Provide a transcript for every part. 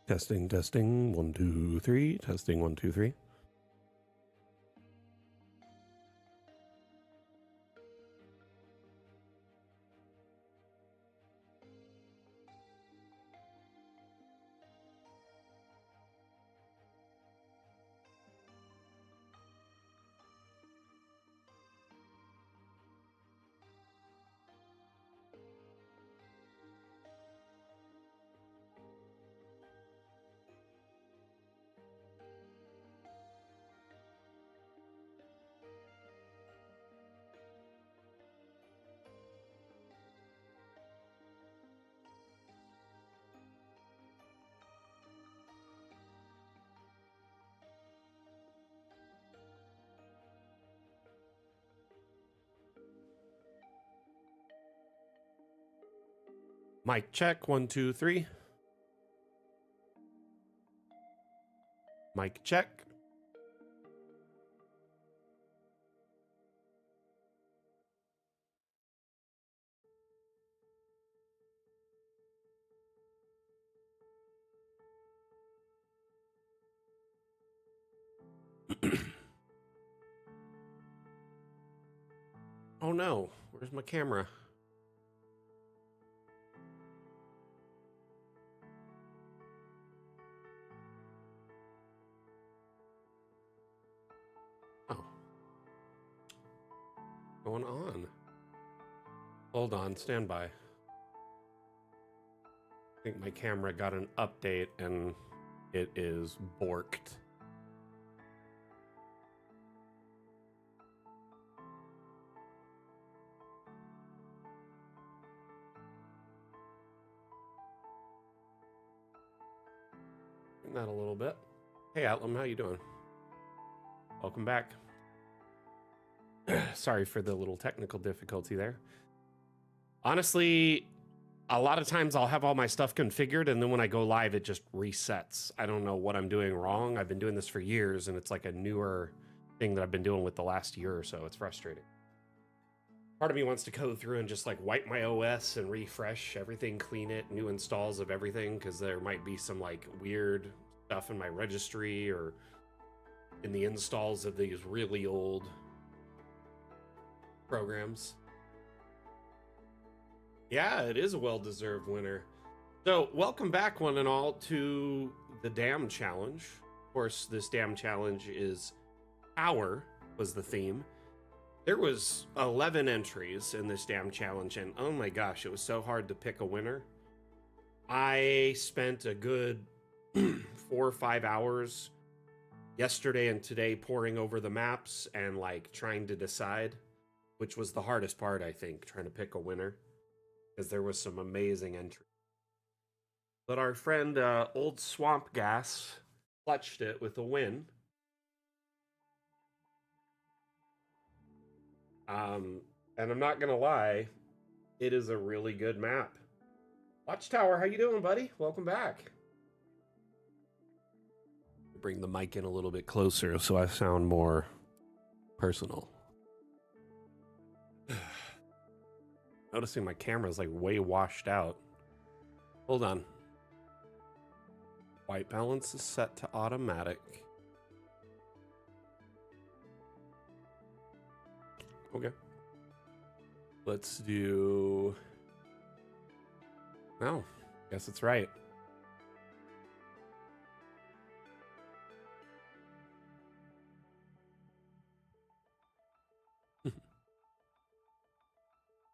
Testing, testing, 1, 2, 3. Testing, 1, 2, 3. Mic check, 1, 2, 3. Mic check. Oh no, where's my camera? Oh. What's going on? Hold on, stand by. I think my camera got an update and it is borked. That a little bit. Hey Atlam, how you doing? Welcome back. Sorry for the little technical difficulty there. Honestly, a lot of times I'll have all my stuff configured and then when I go live, it just resets. I don't know what I'm doing wrong. I've been doing this for years and it's like a newer thing that I've been doing with the last year or so. It's frustrating. Part of me wants to go through and just like wipe my OS and refresh everything, clean it, new installs of everything, because there might be some like weird stuff in my registry or in the installs of these really old programs. Yeah, it is a well-deserved winner. So welcome back, one and all, to the Dam Challenge. Of course, this Dam Challenge is power was the theme. There was 11 entries in this Dam Challenge, and oh my gosh, it was so hard to pick a winner. I spent a good 4 or 5 hours yesterday and today poring over the maps and like trying to decide, which was the hardest part, I think, trying to pick a winner, because there was some amazing entries. But our friend Old Swamp Gas clutched it with a win. And I'm not gonna lie, it is a really good map. Watchtower, how you doing, buddy? Welcome back. Bring the mic in a little bit closer so I sound more personal. Noticing my camera is like way washed out. Hold on. White balance is set to automatic. Okay. Let's do... No, guess it's right.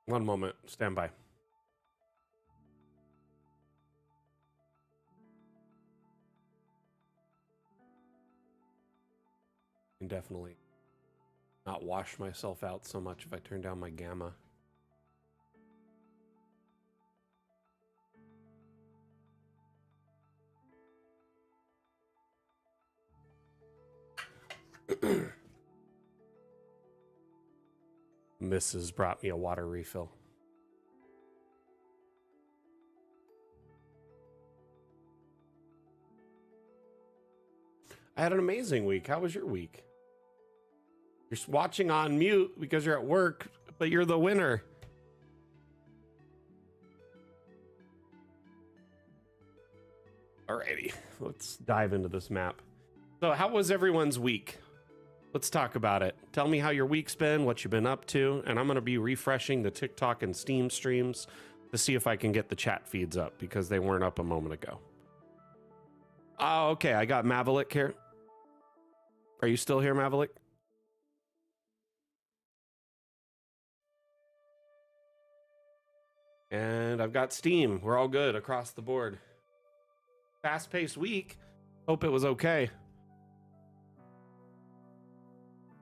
One moment, stand by. Can definitely not wash myself out so much if I turn down my gamma. Mrs. brought me a water refill. I had an amazing week. How was your week? You're watching on mute because you're at work, but you're the winner. Alrighty, let's dive into this map. So how was everyone's week? Let's talk about it. Tell me how your week's been, what you've been up to, and I'm going to be refreshing the TikTok and Steam streams to see if I can get the chat feeds up because they weren't up a moment ago. Oh, okay, I got Mavalik here. Are you still here, Mavalik? And I've got Steam. We're all good across the board. Fast-paced week. Hope it was okay.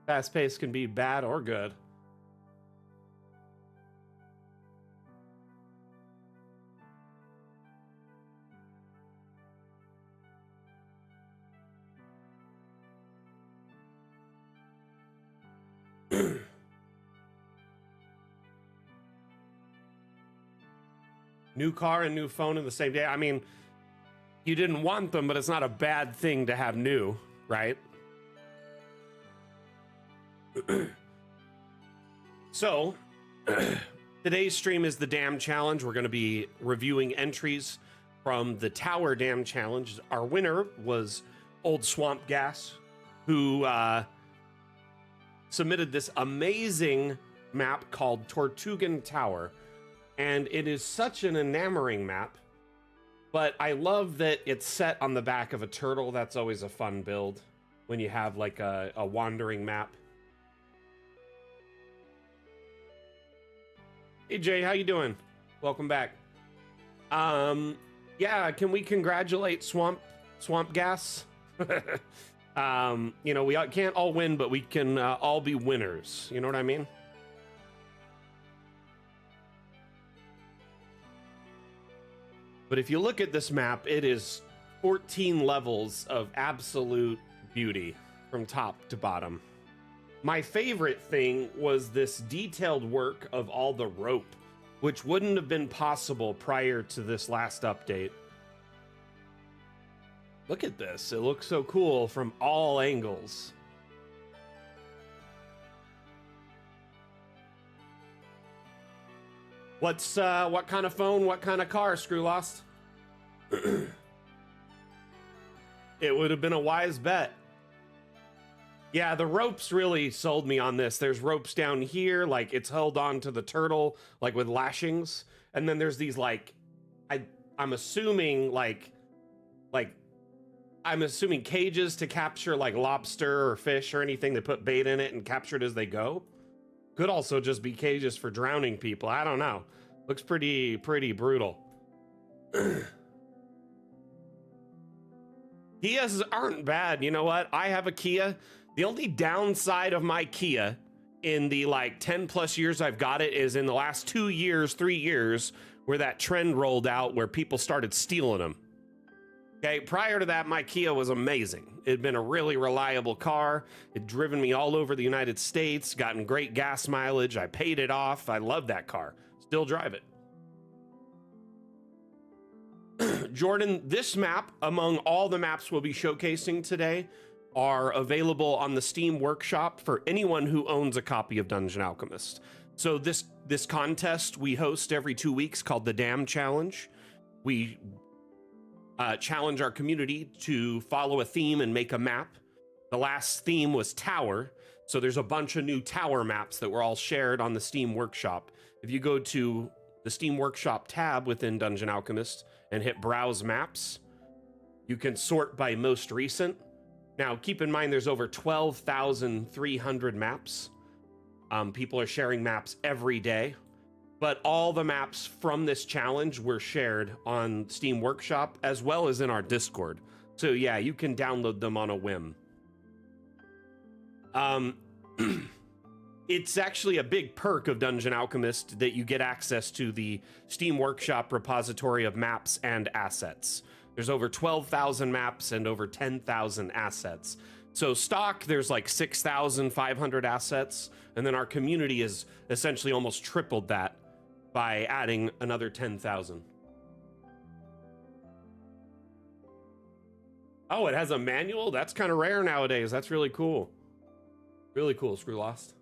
Fast-paced can be bad or good. New car and new phone in the same day. I mean, you didn't want them, but it's not a bad thing to have new, right? So, today's stream is the Dam Challenge. We're going to be reviewing entries from the Tower Dam Challenge. Our winner was Old Swamp Gas, who submitted this amazing map called Tortugan Tower. And it is such an enamoring map, but I love that it's set on the back of a turtle. That's always a fun build when you have like a wandering map. Hey Jay, how you doing? Welcome back. Yeah, can we congratulate Swamp Gas? You know, we can't all win, but we can all be winners. You know what I mean? But if you look at this map, it is 14 levels of absolute beauty from top to bottom. My favorite thing was this detailed work of all the rope, which wouldn't have been possible prior to this last update. Look at this. It looks so cool from all angles. What's what kind of phone, what kind of car, Screw Lost? It would have been a wise bet. Yeah, the ropes really sold me on this. There's ropes down here, like it's held on to the turtle, like with lashings. And then there's these like, I'm assuming I'm assuming cages to capture like lobster or fish or anything. They put bait in it and capture it as they go. Could also just be cages for drowning people. I don't know. Looks pretty brutal. Kias aren't bad. You know what? I have a Kia. The only downside of my Kia in the like 10 plus years I've got it is in the last 2 years, 3 years, where that trend rolled out where people started stealing them. Okay, prior to that, my Kia was amazing. It had been a really reliable car. It'd driven me all over the United States, gotten great gas mileage. I paid it off. I love that car. Still drive it. Jordan, this map, among all the maps we'll be showcasing today, are available on the Steam Workshop for anyone who owns a copy of Dungeon Alchemist. So this contest we host every 2 weeks called the Dam Challenge. We challenge our community to follow a theme and make a map. The last theme was Tower, so there's a bunch of new Tower maps that were all shared on the Steam Workshop. If you go to the Steam Workshop tab within Dungeon Alchemist and hit Browse Maps, you can sort by most recent. Now, keep in mind there's over 12,300 maps. People are sharing maps every day. But all the maps from this challenge were shared on Steam Workshop as well as in our Discord. So yeah, you can download them on a whim. It's actually a big perk of Dungeon Alchemist that you get access to the Steam Workshop repository of maps and assets. There's over 12,000 maps and over 10,000 assets. So stock, there's like 6,500 assets, and then our community is essentially almost tripled that by adding another 10,000. Oh, it has a manual? That's kind of rare nowadays. That's really cool. Really cool, Screw Lost.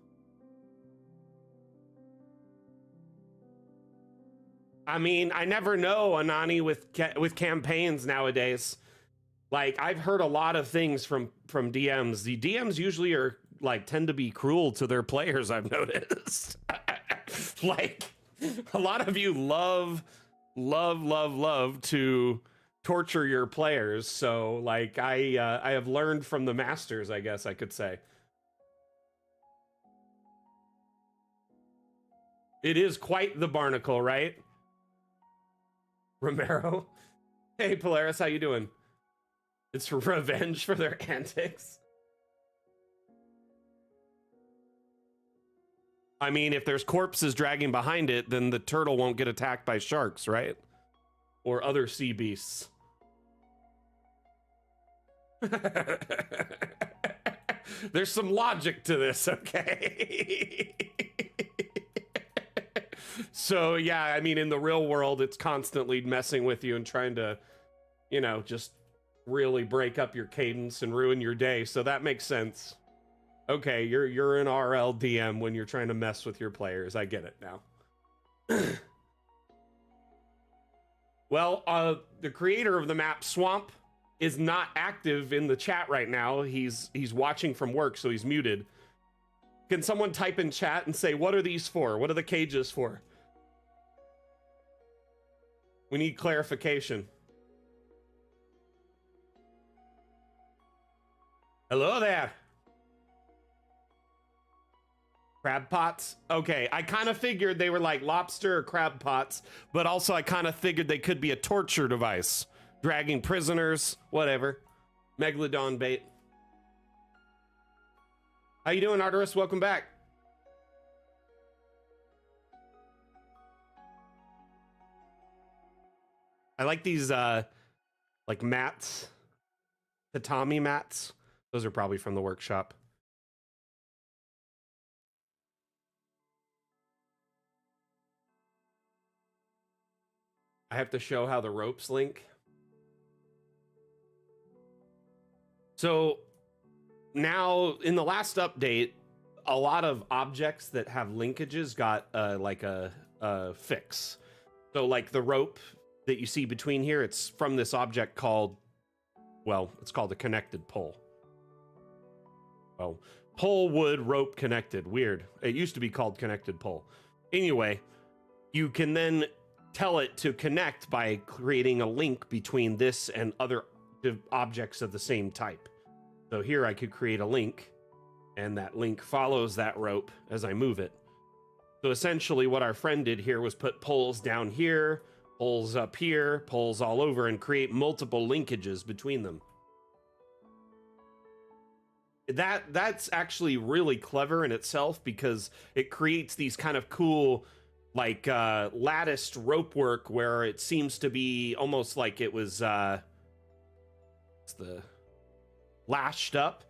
I mean, I never know, Anani, with campaigns nowadays. Like, I've heard a lot of things from DMs. The DMs usually are like tend to be cruel to their players, I've noticed. Like, a lot of you love to torture your players. So like, I have learned from the masters, I guess I could say. It is quite the barnacle, right? Romero. Hey Polaris, how you doing? It's revenge for their antics. I mean, if there's corpses dragging behind it, then the turtle won't get attacked by sharks, right? Or other sea beasts. There's some logic to this, okay? So, yeah, I mean, in the real world, it's constantly messing with you and trying to, you know, just really break up your cadence and ruin your day. So that makes sense. Okay, you're an RLDM when you're trying to mess with your players. I get it now. Well, the creator of the map, Swamp, is not active in the chat right now. He's watching from work, so he's muted. Can someone type in chat and say, what are these for? What are the cages for? We need clarification. Hello there. Crab pots? Okay, I kind of figured they were like lobster or crab pots, but also I kind of figured they could be a torture device. Dragging prisoners, whatever. Megalodon bait. How you doing, Arteris? Welcome back. I like these, like mats. Tatami mats. Those are probably from the workshop. I have to show how the ropes link. So now in the last update, a lot of objects that have linkages got like a fix. So like the rope that you see between here, it's from this object called, well, it's called a connected pole. Oh, pole, wood, rope, connected. Weird. It used to be called connected pole. Anyway, you can then tell it to connect by creating a link between this and other objects of the same type. So here I could create a link, and that link follows that rope as I move it. So essentially what our friend did here was put poles down here, poles up here, poles all over, and create multiple linkages between them. That's actually really clever in itself, because it creates these kind of cool, like latticed rope work where it seems to be almost like it was it's the lashed up,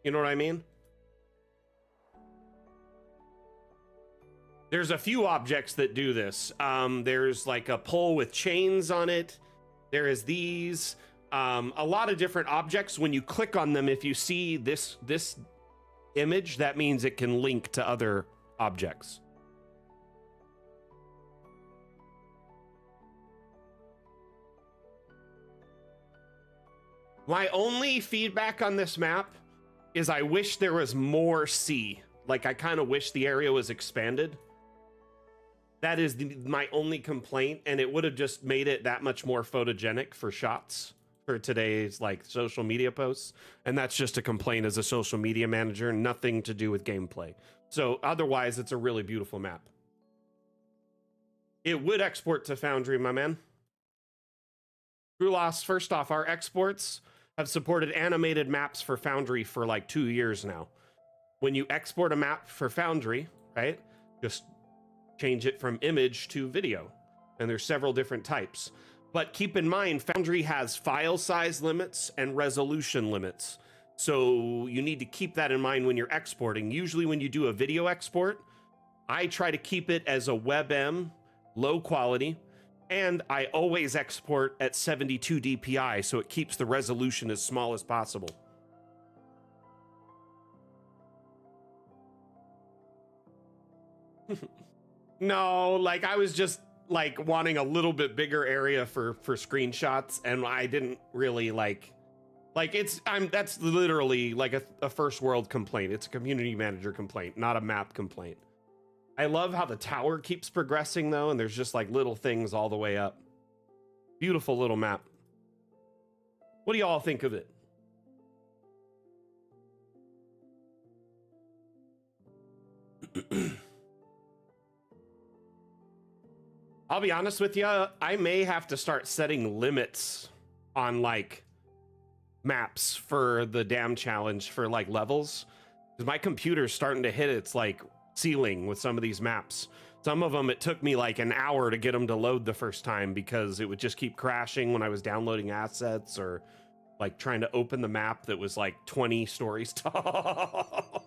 you know what I mean? There's a few objects that do this. There's like a pole with chains on it. There is these, a lot of different objects. When you click on them, if you see this image, that means it can link to other objects. My only feedback on this map is I wish there was more sea. Like, I kind of wish the area was expanded. That is my only complaint, and it would have just made it that much more photogenic for shots for today's like social media posts. And that's just a complaint as a social media manager, nothing to do with gameplay. So otherwise, it's a really beautiful map. It would export to Foundry, my man. Krulos, first off, our exports have supported animated maps for Foundry for like 2 years now. When you export a map for Foundry, right, just change it from image to video. And there's several different types. But keep in mind, Foundry has file size limits and resolution limits. So you need to keep that in mind when you're exporting. Usually when you do a video export, I try to keep it as a WebM, low quality, and I always export at 72 DPI, so it keeps the resolution as small as possible. No, like I was just like wanting a little bit bigger area for screenshots, and I didn't really like Like that's literally like a first world complaint. It's a community manager complaint, not a map complaint. I love how the tower keeps progressing though, and there's just like little things all the way up. Beautiful little map. What do y'all think of it? I'll be honest with you, I may have to start setting limits on like maps for the dam challenge for like levels, because my computer's starting to hit its like ceiling with some of these maps. Some of them it took me like an hour to get them to load the first time because it would just keep crashing when I was downloading assets or like trying to open the map that was like 20 stories tall.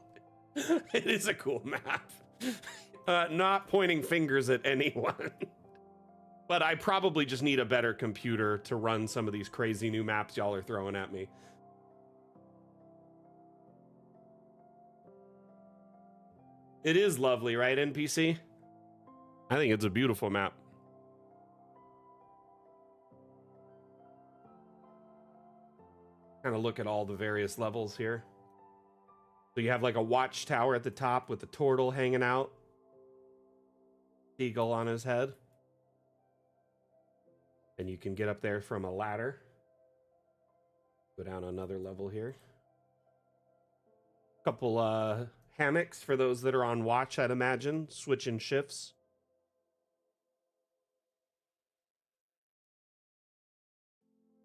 It is a cool map. Not pointing fingers at anyone. But I probably just need a better computer to run some of these crazy new maps y'all are throwing at me. It is lovely, right, NPC? I think it's a beautiful map. Kind of look at all the various levels here. So you have like a watchtower at the top with the turtle hanging out. Eagle on his head. And you can get up there from a ladder. Go down another level here. Couple hammocks for those that are on watch, I'd imagine. Switching shifts.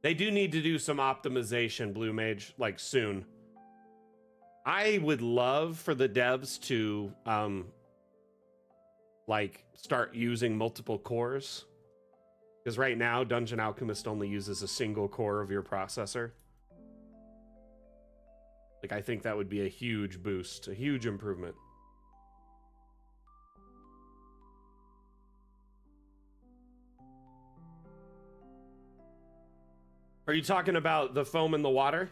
They do need to do some optimization, Blue Mage, like soon. I would love for the devs to like start using multiple cores. Because right now, Dungeon Alchemist only uses a single core of your processor. Like, I think that would be a huge boost, a huge improvement. Are you talking about the foam in the water?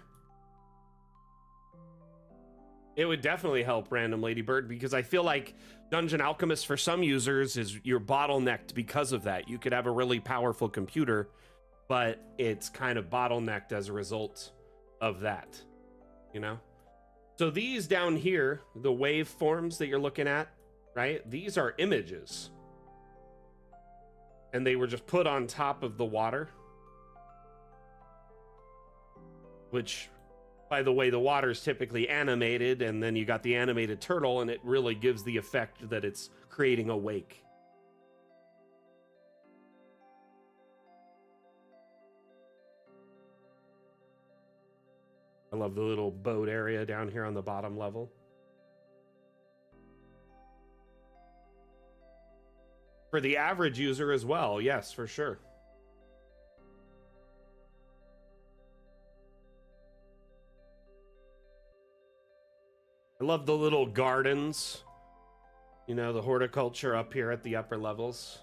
It would definitely help, Random Ladybird, because I feel like Dungeon Alchemist for some users is you're bottlenecked because of that. You could have a really powerful computer, but it's kind of bottlenecked as a result of that, you know? So these down here, the waveforms that you're looking at, right? These are images. And they were just put on top of the water. Which, by the way, the water is typically animated, and then you got the animated turtle, and it really gives the effect that it's creating a wake. I love the little boat area down here on the bottom level. For the average user as well, yes, for sure. I love the little gardens, you know, the horticulture up here at the upper levels.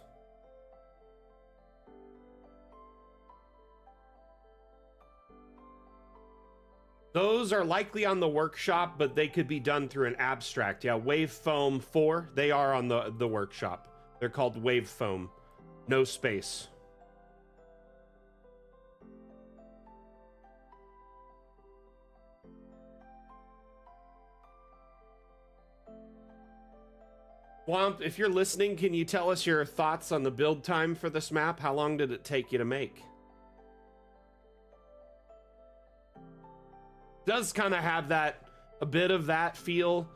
Those are likely on the workshop, but they could be done through an abstract. Yeah, Wave Foam 4, they are on the workshop. They're called Wave Foam. No space. Swamp, if you're listening, can you tell us your thoughts on the build time for this map? How long did it take you to make? Does kind of have that, a bit of that feel.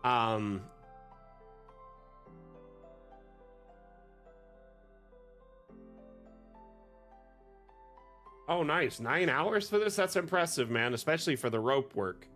Oh, nice. 9 hours for this? That's impressive, man, especially for the rope work.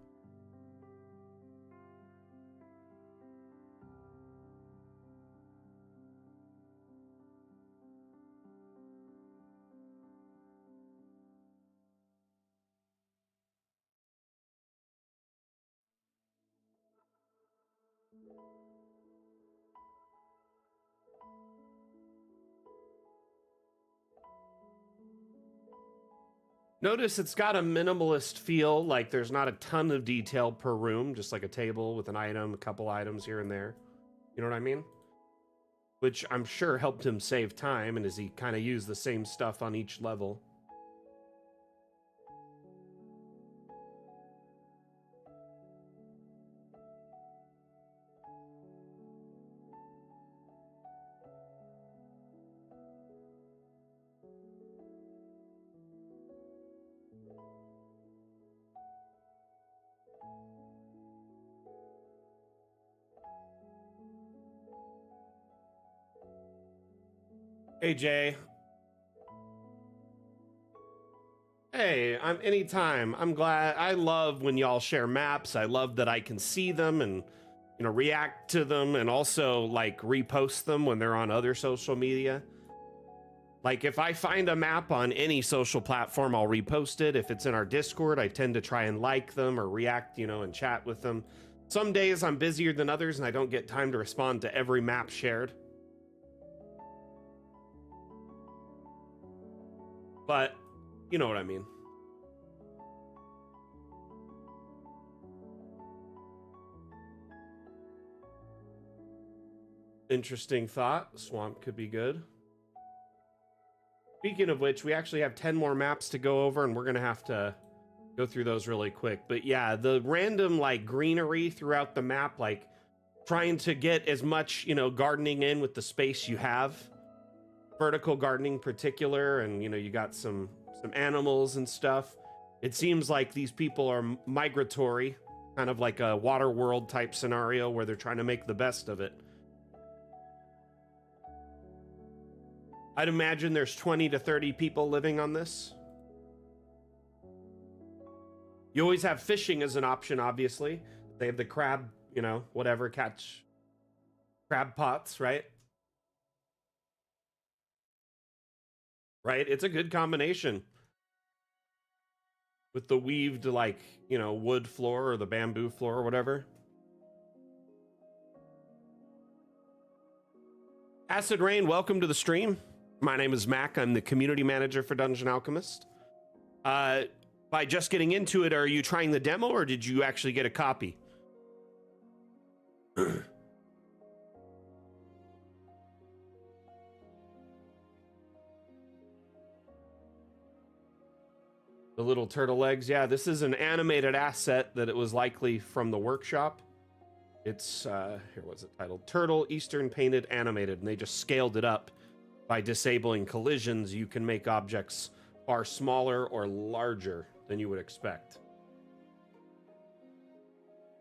Notice it's got a minimalist feel, like there's not a ton of detail per room, just like a table with an item, a couple items here and there. You know what I mean? Which I'm sure helped him save time, and as he kind of used the same stuff on each level. Hey, Jay. Hey, I'm anytime. I'm glad. I love when y'all share maps. I love that I can see them and, react to them and also like repost them when they're on other social media. Like if I find a map on any social platform, I'll repost it. If it's in our Discord, I tend to try and like them or react, and chat with them. Some days I'm busier than others and I don't get time to respond to every map shared. But you know what I mean. Interesting thought. Swamp could be good. Speaking of which, we actually have 10 more maps to go over, and we're going to have to go through those really quick. But yeah, the random like greenery throughout the map, like trying to get as much, gardening in with the space you have. Vertical gardening particular, and you got some animals and stuff. It seems like these people are migratory, kind of like a water world type scenario where they're trying to make the best of it. I'd imagine there's 20 to 30 people living on this. You always have fishing as an option, obviously. They have the crab, whatever, catch crab pots, right? Right? It's a good combination. With the weaved, like, wood floor or the bamboo floor or whatever. Acid Rain, welcome to the stream. My name is Mac. I'm the community manager for Dungeon Alchemist. By just getting into it, are you trying the demo or did you actually get a copy? The little turtle legs. Yeah, this is an animated asset that it was likely from the workshop. It's, here was it titled? Turtle Eastern Painted Animated, and they just scaled it up. By disabling collisions, you can make objects far smaller or larger than you would expect.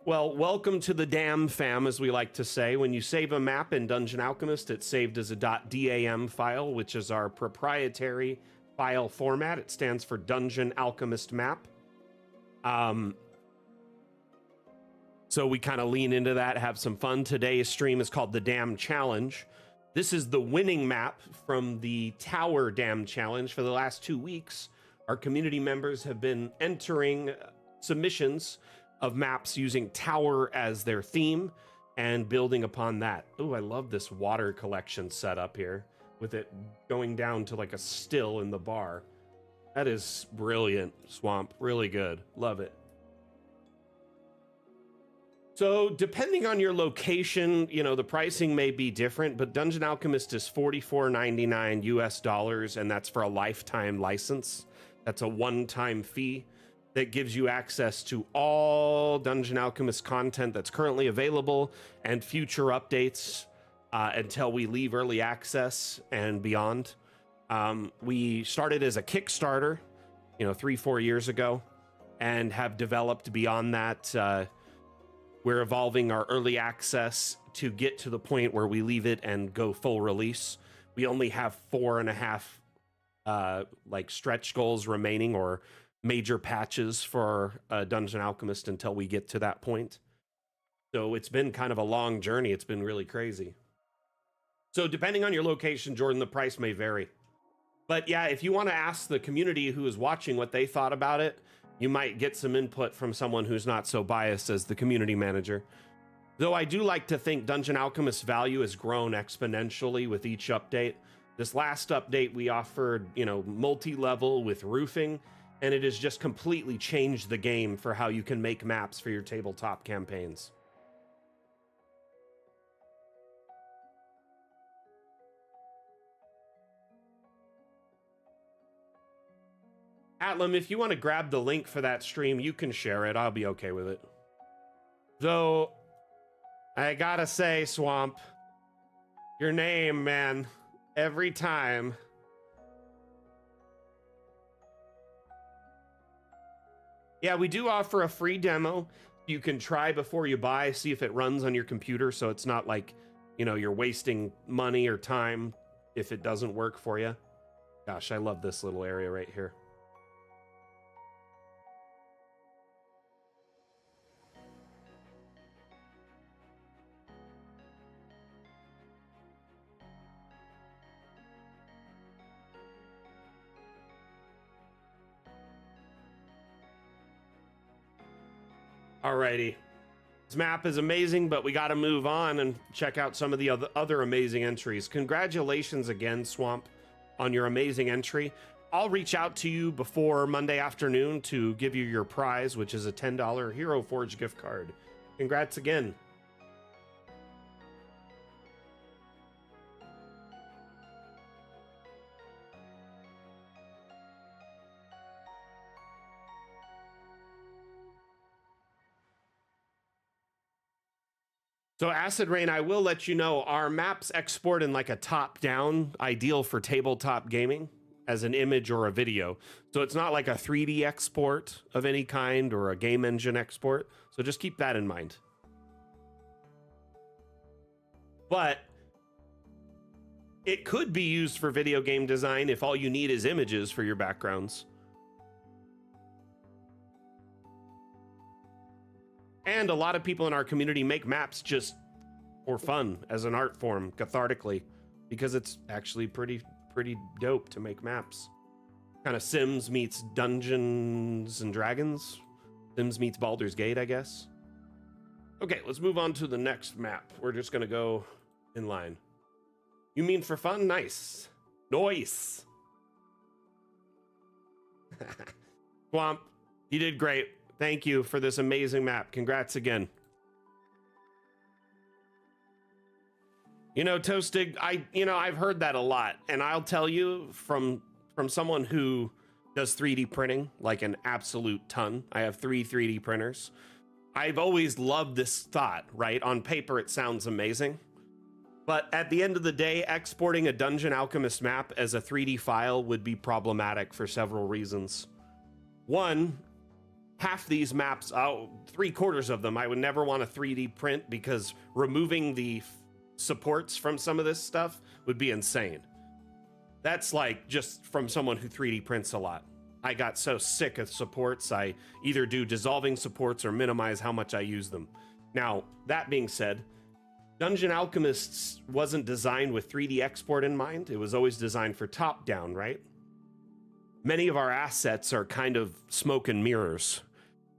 Well, welcome to the DAM fam, as we like to say. When you save a map in Dungeon Alchemist, it's saved as a .dam file, which is our proprietary file format. It stands for Dungeon Alchemist Map. So we kind of lean into that, have some fun. Today's stream is called the DAM Challenge. This is the winning map from the Tower Dam Challenge. For the last 2 weeks, our community members have been entering submissions of maps using Tower as their theme and building upon that. Oh, I love this water collection setup here with it going down to like a still in the bar. That is brilliant, Swamp. Really good. Love it. So depending on your location, the pricing may be different, but Dungeon Alchemist is $44.99 US, and that's for a lifetime license. That's a one-time fee that gives you access to all Dungeon Alchemist content that's currently available and future updates until we leave early access and beyond. We started as a Kickstarter, 3-4 years ago, and have developed beyond that. We're evolving our early access to get to the point where we leave it and go full release. We only have 4.5 like stretch goals remaining or major patches for Dungeon Alchemist until we get to that point. So it's been kind of a long journey. It's been really crazy. So depending on your location, Jordan, the price may vary. But yeah, if you want to ask the community who is watching what they thought about it, you might get some input from someone who's not so biased as the community manager. Though I do like to think Dungeon Alchemist's value has grown exponentially with each update. This last update, we offered, multi-level with roofing, and it has just completely changed the game for how you can make maps for your tabletop campaigns. Atlam, if you want to grab the link for that stream, you can share it. I'll be okay with it. Though, I gotta say, Swamp, your name, man, every time. Yeah, we do offer a free demo. You can try before you buy, see if it runs on your computer, so it's not like, you're wasting money or time if it doesn't work for you. Gosh, I love this little area right here. Alrighty. This map is amazing, but we got to move on and check out some of the other amazing entries. Congratulations again, Swamp, on your amazing entry. I'll reach out to you before Monday afternoon to give you your prize, which is a $10 Hero Forge gift card. Congrats again. So Acid Rain, I will let you know, our maps export in like a top-down, ideal for tabletop gaming as an image or a video. So it's not like a 3D export of any kind or a game engine export. So just keep that in mind. But it could be used for video game design if all you need is images for your backgrounds. And a lot of people in our community make maps just for fun as an art form, cathartically, because it's actually pretty dope to make maps. Kind of Sims meets Dungeons and Dragons. Sims meets Baldur's Gate, I guess. Okay, let's move on to the next map. We're just gonna go in line. You mean for fun? Nice. Nice. Swamp, you did great. Thank you for this amazing map. Congrats again. You know, Toasted, I've heard that a lot, and I'll tell you from someone who does 3D printing like an absolute ton. I have 3 3D printers. I've always loved this thought, right? On paper, it sounds amazing. But at the end of the day, exporting a Dungeon Alchemist map as a 3D file would be problematic for several reasons. One, half these maps, 3/4 of them, I would never want to 3D print because removing the supports from some of this stuff would be insane. That's like just from someone who 3D prints a lot. I got so sick of supports, I either do dissolving supports or minimize how much I use them. Now, that being said, Dungeon Alchemists wasn't designed with 3D export in mind. It was always designed for top-down, right? Many of our assets are kind of smoke and mirrors.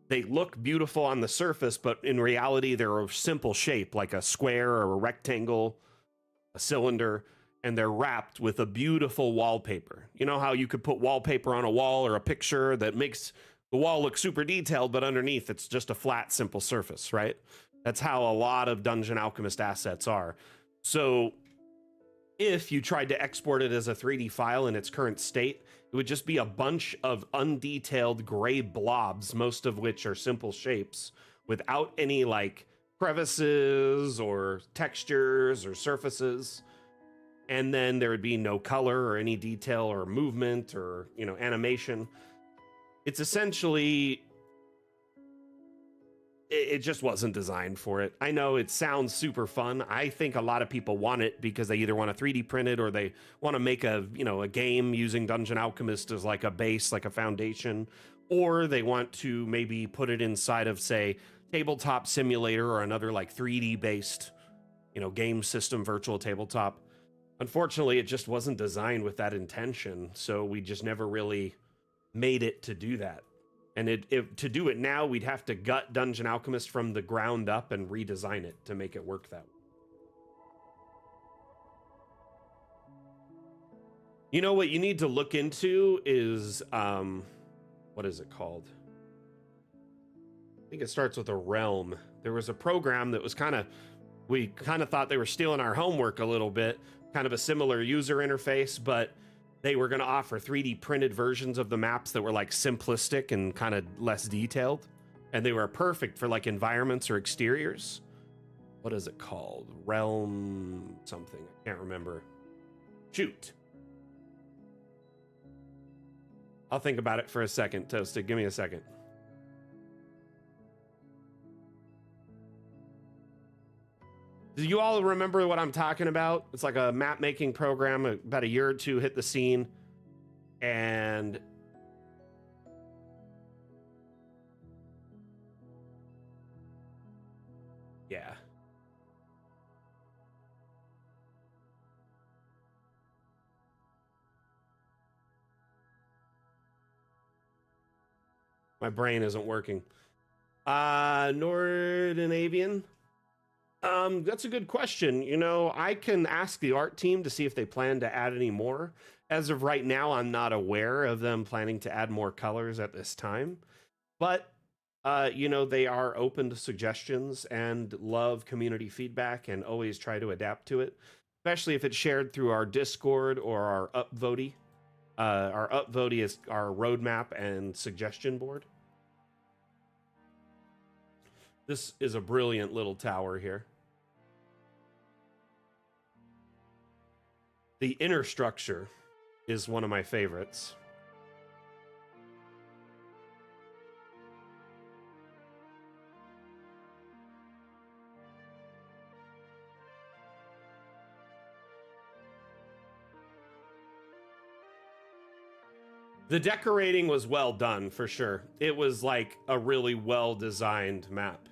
They look beautiful on the surface, but in reality, they're a simple shape, like a square or a rectangle, a cylinder, and they're wrapped with a beautiful wallpaper. You know how you could put wallpaper on a wall or a picture that makes the wall look super detailed, but underneath it's just a flat, simple surface, right? That's how a lot of Dungeon Alchemist assets are. So if you tried to export it as a 3D file in its current state, it would just be a bunch of undetailed gray blobs, most of which are simple shapes, without any like crevices or textures or surfaces. And then there would be no color or any detail or movement or, animation. It's essentially, it just wasn't designed for it. I know it sounds super fun. I think a lot of people want it because they either want to 3D print it or they want to make a game using Dungeon Alchemist as like a base, like a foundation, or they want to maybe put it inside of, say, Tabletop Simulator or another like 3D based, game system, virtual tabletop. Unfortunately, it just wasn't designed with that intention, so we just never really made it to do that. And to do it now, we'd have to gut Dungeon Alchemist from the ground up and redesign it to make it work that way. You know what you need to look into is, what is it called? I think it starts with a realm. There was a program that was we kind of thought they were stealing our homework a little bit, kind of a similar user interface, but they were going to offer 3D printed versions of the maps that were like simplistic and kind of less detailed. And they were perfect for like environments or exteriors. What is it called? Realm something. I can't remember. Shoot. I'll think about it for a second, Toasted. Give me a second. Do you all remember what I'm talking about? It's like a map making program. About a year or two hit the scene, and yeah. My brain isn't working. Nordinavian. That's a good question. You know, I can ask the art team to see if they plan to add any more. As of right now, I'm not aware of them planning to add more colors at this time. But you know, they are open to suggestions and love community feedback and always try to adapt to it, especially if it's shared through our Discord or our Upvote. Our Upvote is our roadmap and suggestion board. This is a brilliant little tower here. The inner structure is one of my favorites. The decorating was well done, for sure. It was like a really well-designed map.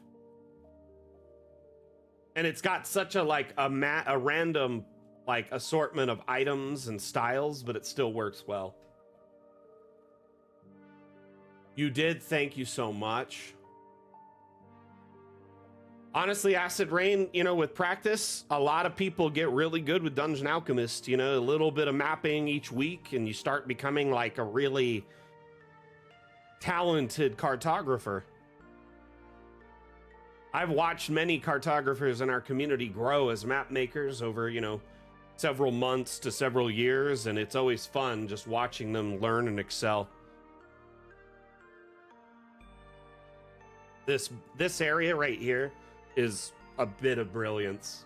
And it's got such a a random like assortment of items and styles, but it still works well. You did, thank you so much. Honestly, Acid Rain, you know, with practice, a lot of people get really good with Dungeon Alchemist. You know, a little bit of mapping each week, and you start becoming like a really talented cartographer. I've watched many cartographers in our community grow as map makers over, you know, several months to several years, and it's always fun just watching them learn and excel. This area right here is a bit of brilliance.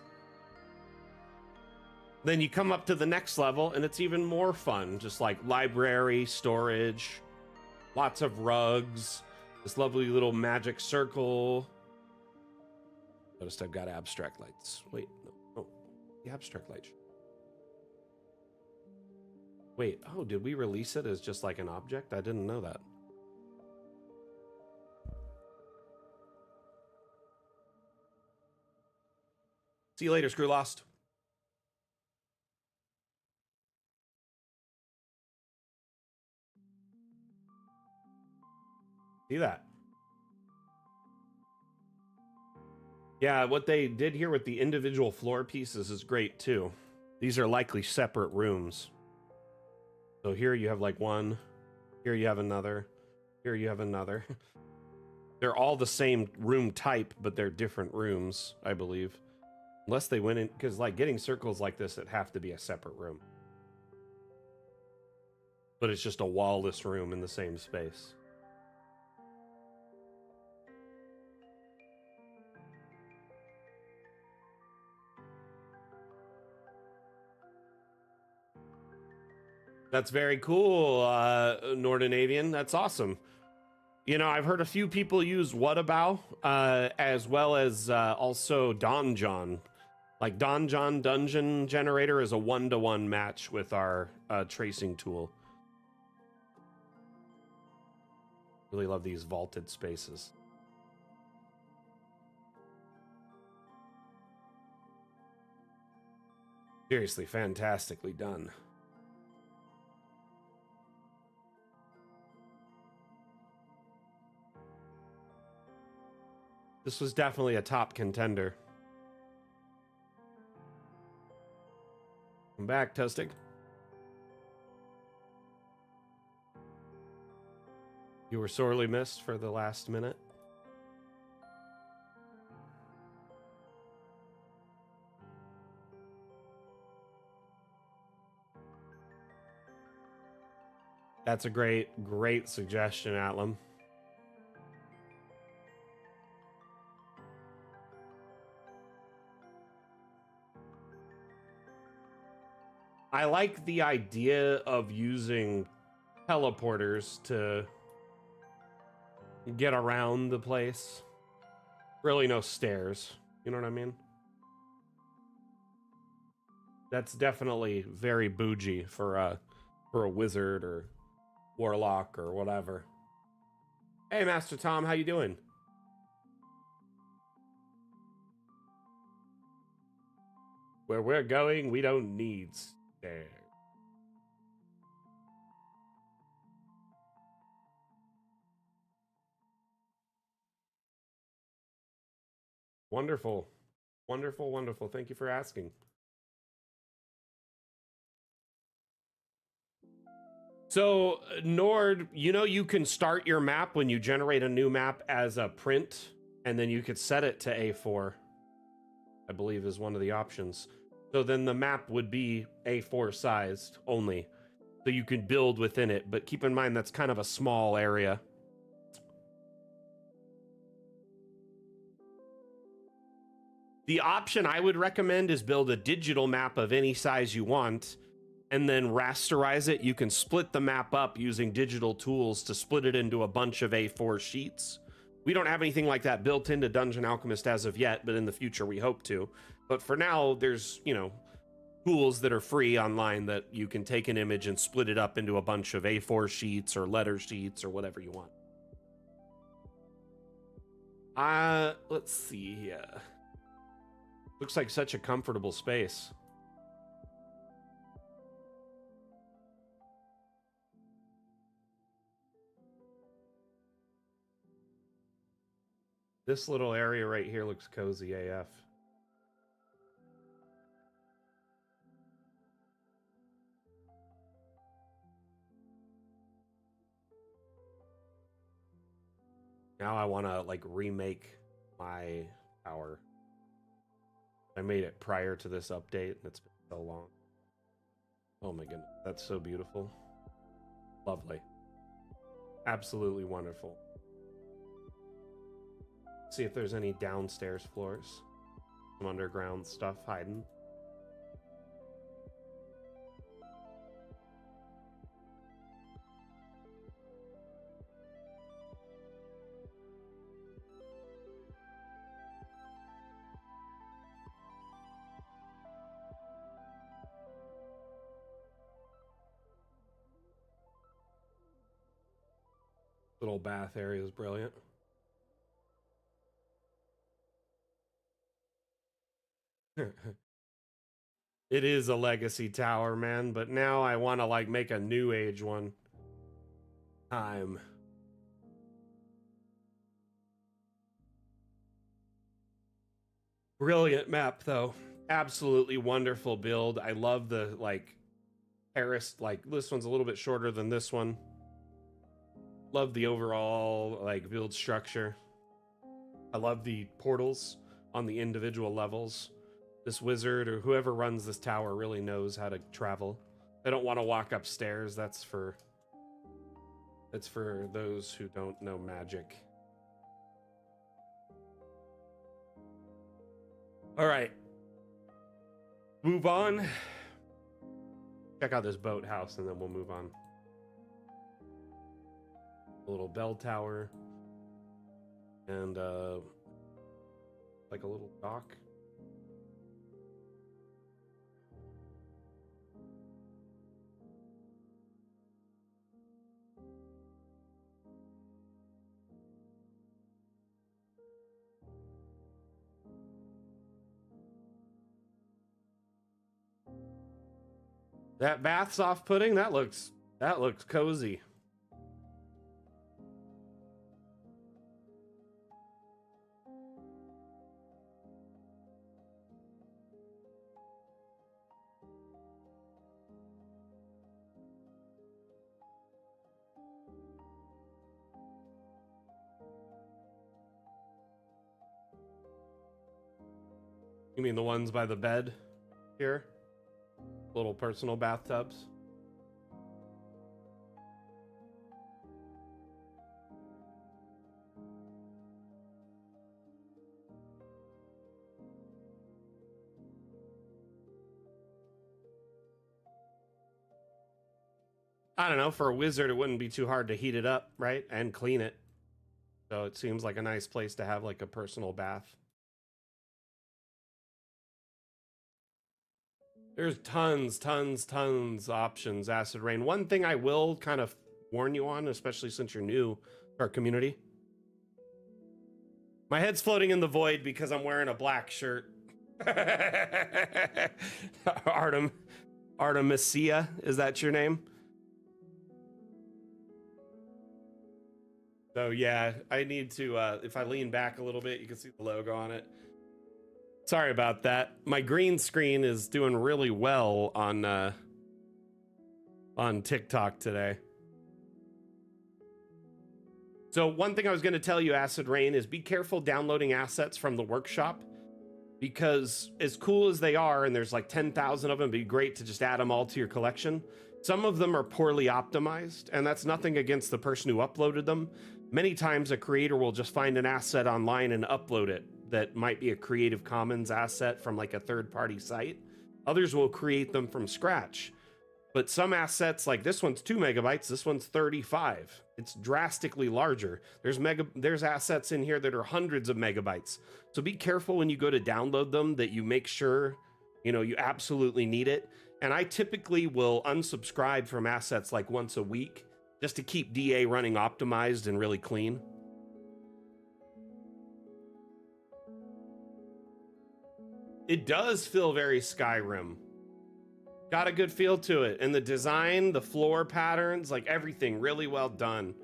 Then you come up to the next level and it's even more fun, just like library, storage, lots of rugs, this lovely little magic circle. Noticed I've got abstract lights. Wait, no, the abstract lights. Wait, oh, did we release it as just like an object? I didn't know that. See you later, Screw Lost. See that? Yeah, what they did here with the individual floor pieces is great too. These are likely separate rooms. So here you have like one, here you have another, here you have another. They're all the same room type, but they're different rooms, I believe. Unless they went in, because like getting circles like this, it have to be a separate room. But it's just a wall-less room in the same space. That's very cool, Nordinavian. That's awesome. You know, I've heard a few people use Whatabout, as well as also Donjon. Like Donjon Dungeon Generator is a 1-to-1 match with our tracing tool. Really love these vaulted spaces. Seriously, fantastically done. This was definitely a top contender. Come back, Toastic. You were sorely missed for the last minute. That's a great suggestion, Atlam. I like the idea of using teleporters to get around the place. Really no stairs. You know what I mean? That's definitely very bougie for a wizard or warlock or whatever. Hey, Master Tom, how you doing? Where we're going, we don't need stairs. Wonderful. Wonderful, wonderful. Thank you for asking. So, Nord, you know you can start your map when you generate a new map as a print, and then you could set it to A4, I believe is one of the options. So then the map would be A4 sized only. So you can build within it, but keep in mind that's kind of a small area. The option I would recommend is build a digital map of any size you want and then rasterize it. You can split the map up using digital tools to split it into a bunch of A4 sheets. We don't have anything like that built into Dungeon Alchemist as of yet, but in the future we hope to. But for now, there's, you know, tools that are free online that you can take an image and split it up into a bunch of A4 sheets or letter sheets or whatever you want. Let's see here. Looks like such a comfortable space. This little area right here looks cozy AF. Now I want to like remake my tower. I made it prior to this update and it's been so long. Oh my goodness, that's so beautiful. Lovely. Absolutely wonderful. See if there's any downstairs floors. Some underground stuff hiding. Little bath area is brilliant. It is a legacy tower, man, but now I want to like make a new age one. Time. Brilliant map though. Absolutely wonderful build. I love the like terrace, like this one's a little bit shorter than this one. Love the overall like build structure. I love the portals on the individual levels. This wizard or whoever runs this tower really knows how to travel. They don't want to walk upstairs. That's for those who don't know magic. All right. Move on. Check out this boathouse and then we'll move on. A little bell tower. And like a little dock. That bath's off-putting. That looks cozy. You mean the ones by the bed here? Little personal bathtubs? I don't know, for a wizard it wouldn't be too hard to heat it up, right? And clean it. So it seems like a nice place to have like a personal bath. There's tons options, Acid Rain. One thing I will kind of warn you on, especially since you're new to our community. My head's floating in the void because I'm wearing a black shirt. Artemisia, is that your name? So yeah, I need to, if I lean back a little bit, you can see the logo on it. Sorry about that. My green screen is doing really well on TikTok today. So one thing I was going to tell you, Acid Rain, is be careful downloading assets from the workshop, because as cool as they are, and there's like 10,000 of them, it'd be great to just add them all to your collection. Some of them are poorly optimized, and that's nothing against the person who uploaded them. Many times a creator will just find an asset online and upload it that might be a Creative Commons asset from like a third-party site. Others will create them from scratch. But some assets, like this one's 2 megabytes, this one's 35. It's drastically larger. There's assets in here that are hundreds of megabytes. So be careful when you go to download them that you make sure, you know, you absolutely need it. And I typically will unsubscribe from assets like once a week just to keep DA running optimized and really clean. It does feel very Skyrim. Got a good feel to it. And the design, the floor patterns, like everything really well done.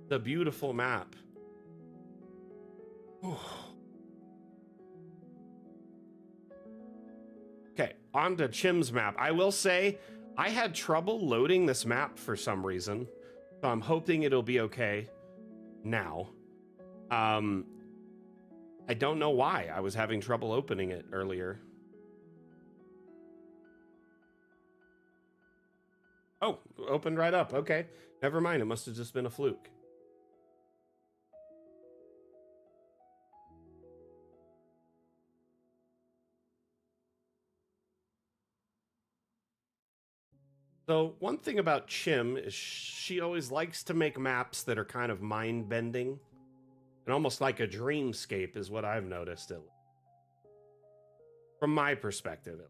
The beautiful map. Okay, on to Chim's map. I will say I had trouble loading this map for some reason. So I'm hoping it'll be okay now. I don't know why I was having trouble opening it earlier. Oh, opened right up. Okay. Never mind. It must have just been a fluke. So one thing about Chim is she always likes to make maps that are kind of mind-bending and almost like a dreamscape is what I've noticed, from my perspective.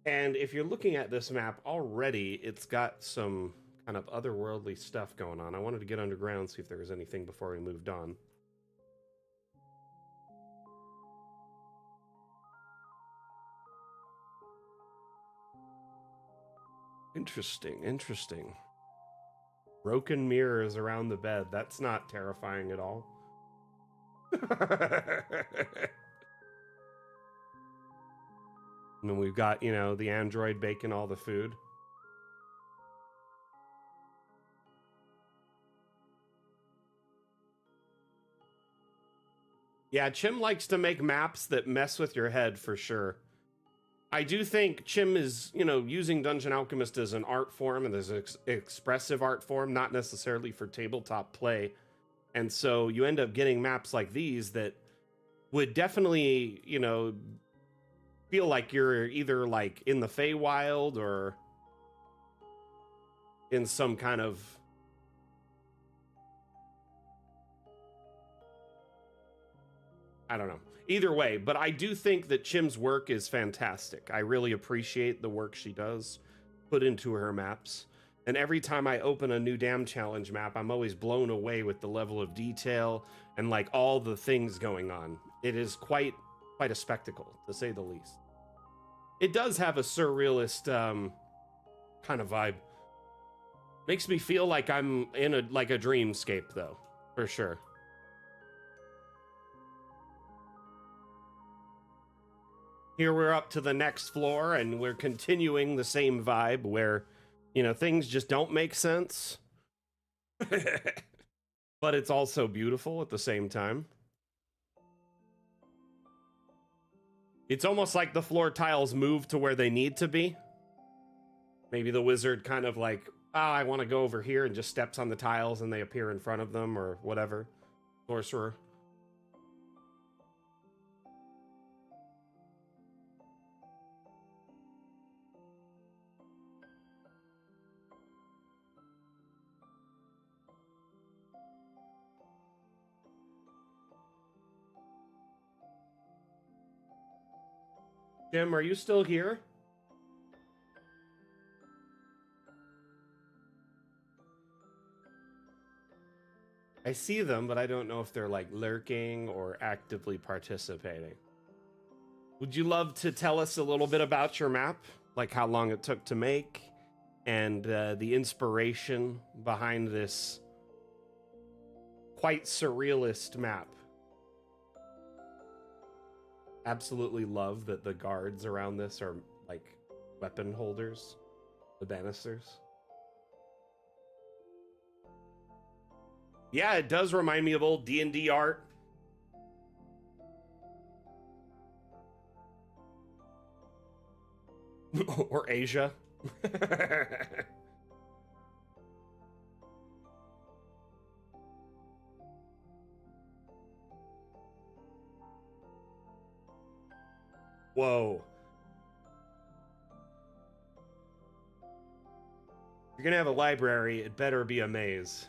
And if you're looking at this map already, it's got some kind of otherworldly stuff going on. I wanted to get underground, see if there was anything before we moved on. Interesting. Broken mirrors around the bed. That's not terrifying at all. And then we've got, you know, the android baking all the food. Yeah, Chim likes to make maps that mess with your head for sure. I do think Chim is, you know, using Dungeon Alchemist as an art form and as an expressive art form, not necessarily for tabletop play. And so you end up getting maps like these that would definitely, you know, feel like you're either like in the Feywild or in some kind of I don't know. Either way, but I do think that Chim's work is fantastic. I really appreciate the work she does put into her maps. And every time I open a new Dam Challenge map, I'm always blown away with the level of detail and like all the things going on. It is quite a spectacle, to say the least. It does have a surrealist kind of vibe. Makes me feel like I'm in a dreamscape, though, for sure. Here we're up to the next floor, and we're continuing the same vibe where, you know, things just don't make sense. But it's also beautiful at the same time. It's almost like the floor tiles move to where they need to be. Maybe the wizard kind of like, I want to go over here, and just steps on the tiles and they appear in front of them or whatever. Sorcerer. Jim, are you still here? I see them, but I don't know if they're like lurking or actively participating. Would you love to tell us a little bit about your map? Like how long it took to make and the inspiration behind this quite surrealist map? Absolutely love that the guards around this are like weapon holders, the banisters. Yeah, it does remind me of old D&D art. Or Asia. Whoa. If you're gonna have a library, it better be a maze.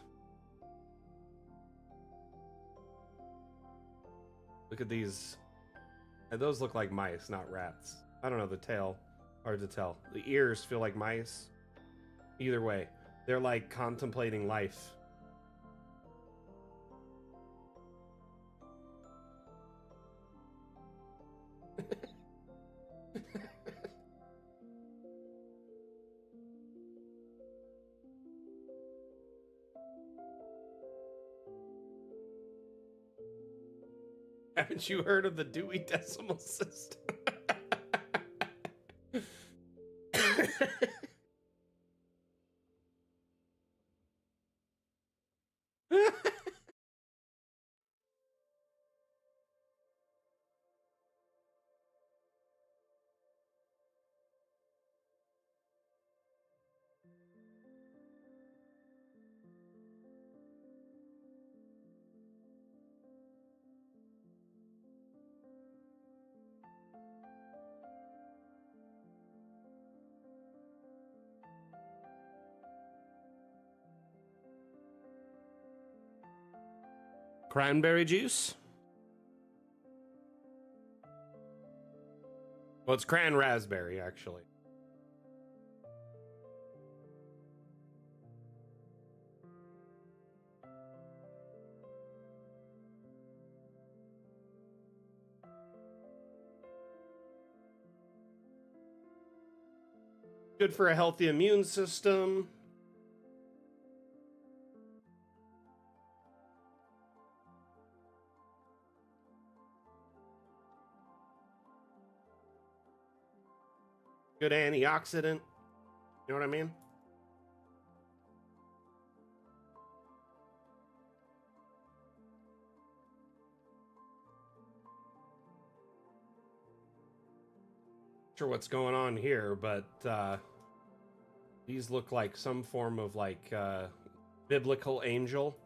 Look at these. Those look like mice, not rats. I don't know, the tail. Hard to tell. The ears feel like mice. Either way, they're like contemplating life. Haven't you heard of the Dewey Decimal System? Cranberry juice? Well, it's cran raspberry, actually. Good for a healthy immune system. Good antioxidant. You know what I mean? Sure what's going on here, but these look like some form of like biblical angel.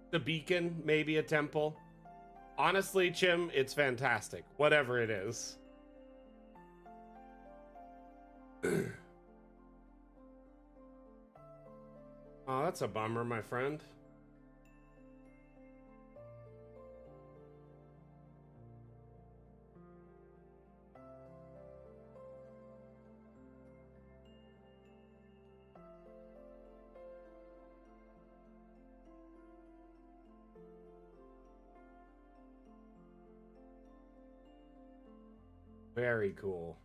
The beacon, maybe a temple. Honestly, Chim, it's fantastic. Whatever it is. Oh, that's a bummer, my friend. Very cool.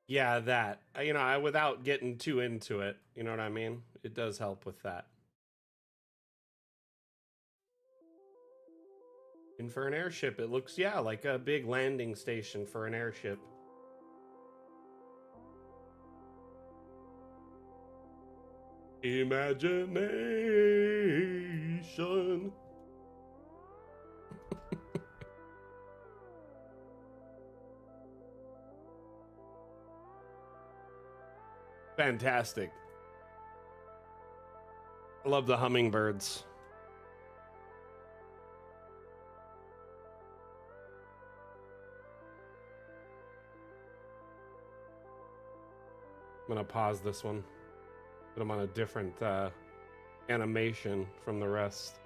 Yeah, that. You know, without getting too into it, you know what I mean? It does help with that. And for an airship, it looks, yeah, like a big landing station for an airship. Imagination. Fantastic. I love the hummingbirds. I'm gonna pause this one. Put them on a different animation from the rest.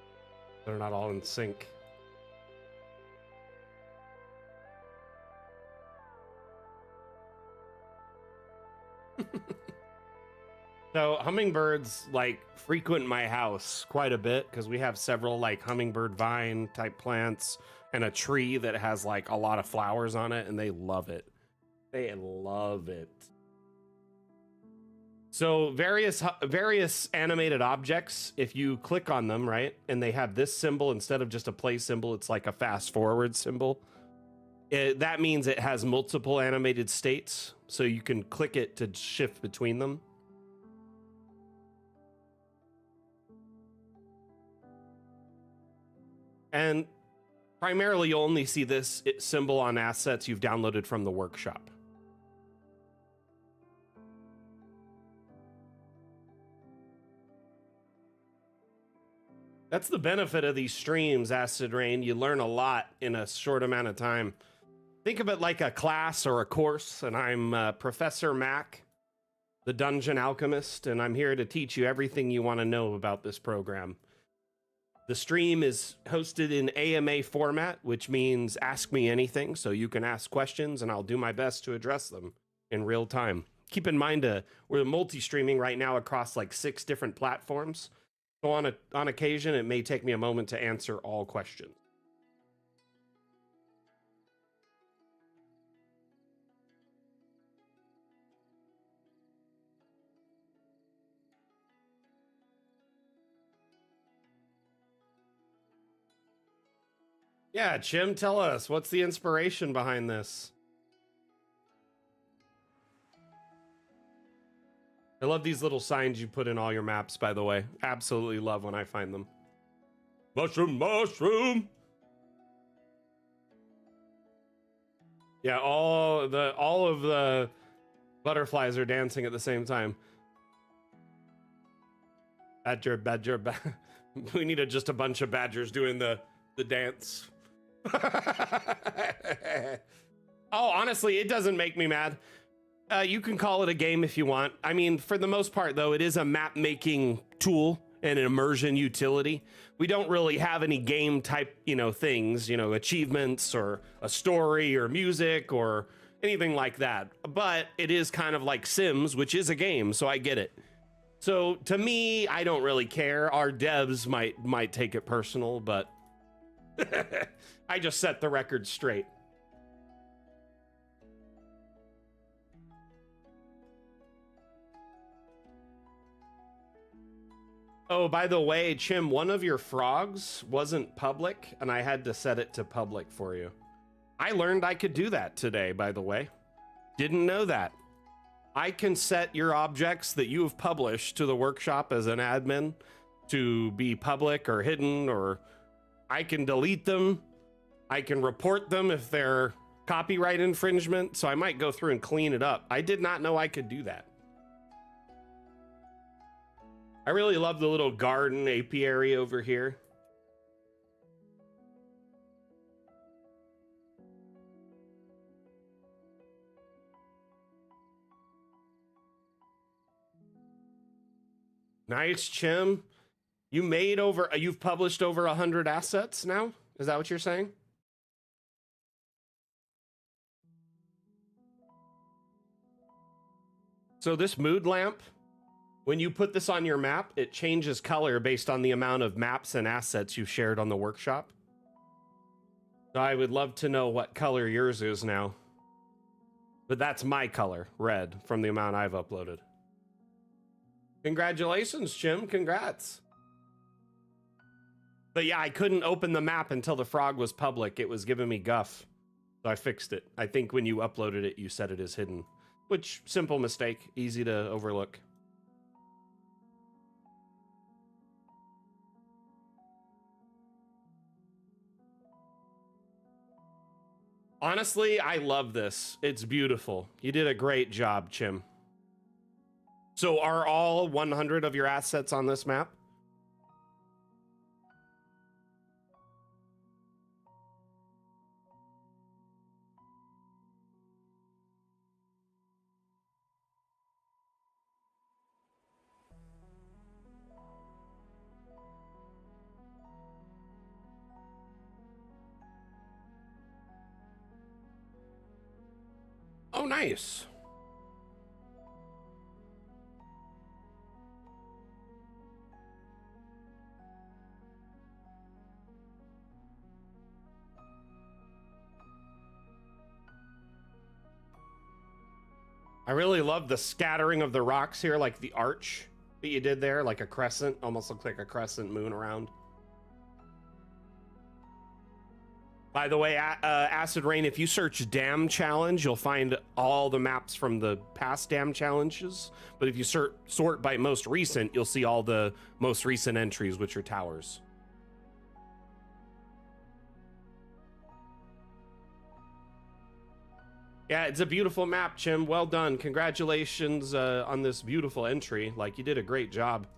They're not all in sync. So hummingbirds like frequent my house quite a bit because we have several like hummingbird vine type plants and a tree that has like a lot of flowers on it, and they love it. They love it. So various animated objects, if you click on them, right, and they have this symbol instead of just a play symbol, it's like a fast forward symbol. That means it has multiple animated states, so you can click it to shift between them. And primarily, you'll only see this symbol on assets you've downloaded from the workshop. That's the benefit of these streams, Acid Rain. You learn a lot in a short amount of time. Think of it like a class or a course, and I'm Professor Mac, the Dungeon Alchemist, and I'm here to teach you everything you want to know about this program. The stream is hosted in AMA format, which means ask me anything, so you can ask questions, and I'll do my best to address them in real time. Keep in mind, we're multi-streaming right now across like 6 different platforms. So on occasion, it may take me a moment to answer all questions. Yeah, Chim, tell us, what's the inspiration behind this? I love these little signs you put in all your maps, by the way. Absolutely love when I find them. Mushroom, mushroom. Yeah, all of the butterflies are dancing at the same time. Badger, badger, we need just a bunch of badgers doing the dance. Oh, honestly, it doesn't make me mad. You can call it a game if you want. I mean, for the most part, though, it is a map-making tool and an immersion utility. We don't really have any game type, things, achievements or a story or music or anything like that. But it is kind of like Sims, which is a game, so I get it. So to me, I don't really care. Our devs might take it personal, but I just set the record straight. Oh, by the way, Chim, one of your frogs wasn't public, and I had to set it to public for you. I learned I could do that today, by the way. Didn't know that. I can set your objects that you have published to the workshop as an admin to be public or hidden, or I can delete them. I can report them if they're copyright infringement, so I might go through and clean it up. I did not know I could do that. I really love the little garden apiary over here. Nice, Chim. You've published over 100 assets now? Is that what you're saying? So this mood lamp, when you put this on your map, it changes color based on the amount of maps and assets you've shared on the workshop. So I would love to know what color yours is now. But that's my color, red, from the amount I've uploaded. Congratulations, Chim. Congrats. But yeah, I couldn't open the map until the frog was public. It was giving me guff. So I fixed it. I think when you uploaded it, you set it as hidden. Which, simple mistake, easy to overlook. Honestly, I love this. It's beautiful. You did a great job, Chim. So are all 100 of your assets on this map? nice. I really love the scattering of the rocks here, like the arch that you did there, like a crescent, almost looks like a crescent moon around. By the way, Acid Rain, if you search Dam Challenge, you'll find all the maps from the past Dam Challenges. But if you sort by most recent, you'll see all the most recent entries, which are towers. Yeah, it's a beautiful map, Chim. Well done. Congratulations on this beautiful entry. Like, you did a great job.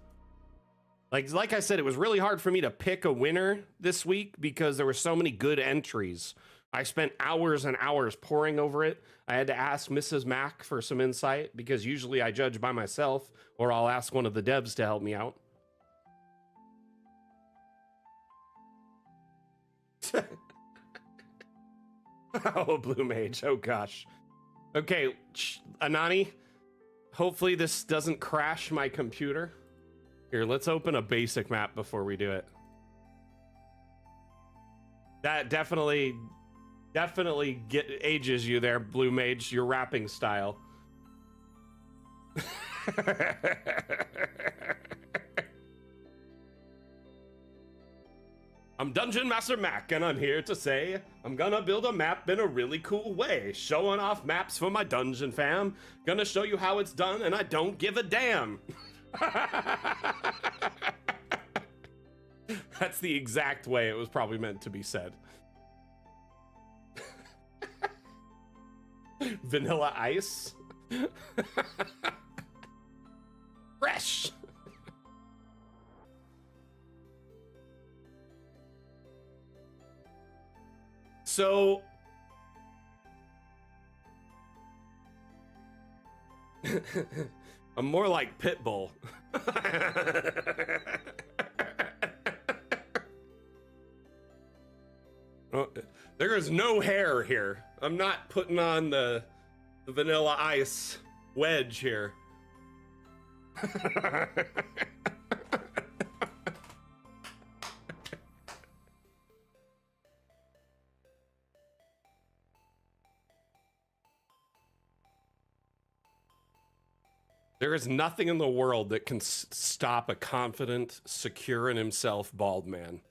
Like I said, it was really hard for me to pick a winner this week because there were so many good entries. I spent hours and hours poring over it. I had to ask Mrs. Mac for some insight because usually I judge by myself, or I'll ask one of the devs to help me out. Oh, Blue Mage. Oh, gosh. Okay, Anani, hopefully this doesn't crash my computer. Here, let's open a basic map before we do it. That definitely ages you there, Blue Mage, your rapping style. I'm Dungeon Master Mac, and I'm here to say I'm gonna build a map in a really cool way, showing off maps for my dungeon fam. Gonna show you how it's done, and I don't give a damn. That's the exact way it was probably meant to be said. Vanilla ice. Fresh. So I'm more like Pitbull. Oh, there is no hair here. I'm not putting on the vanilla ice wedge here. There is nothing in the world that can stop a confident, secure in himself bald man.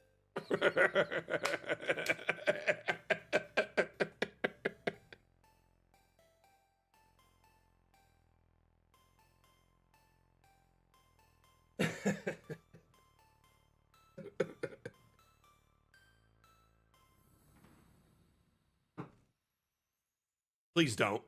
Please don't.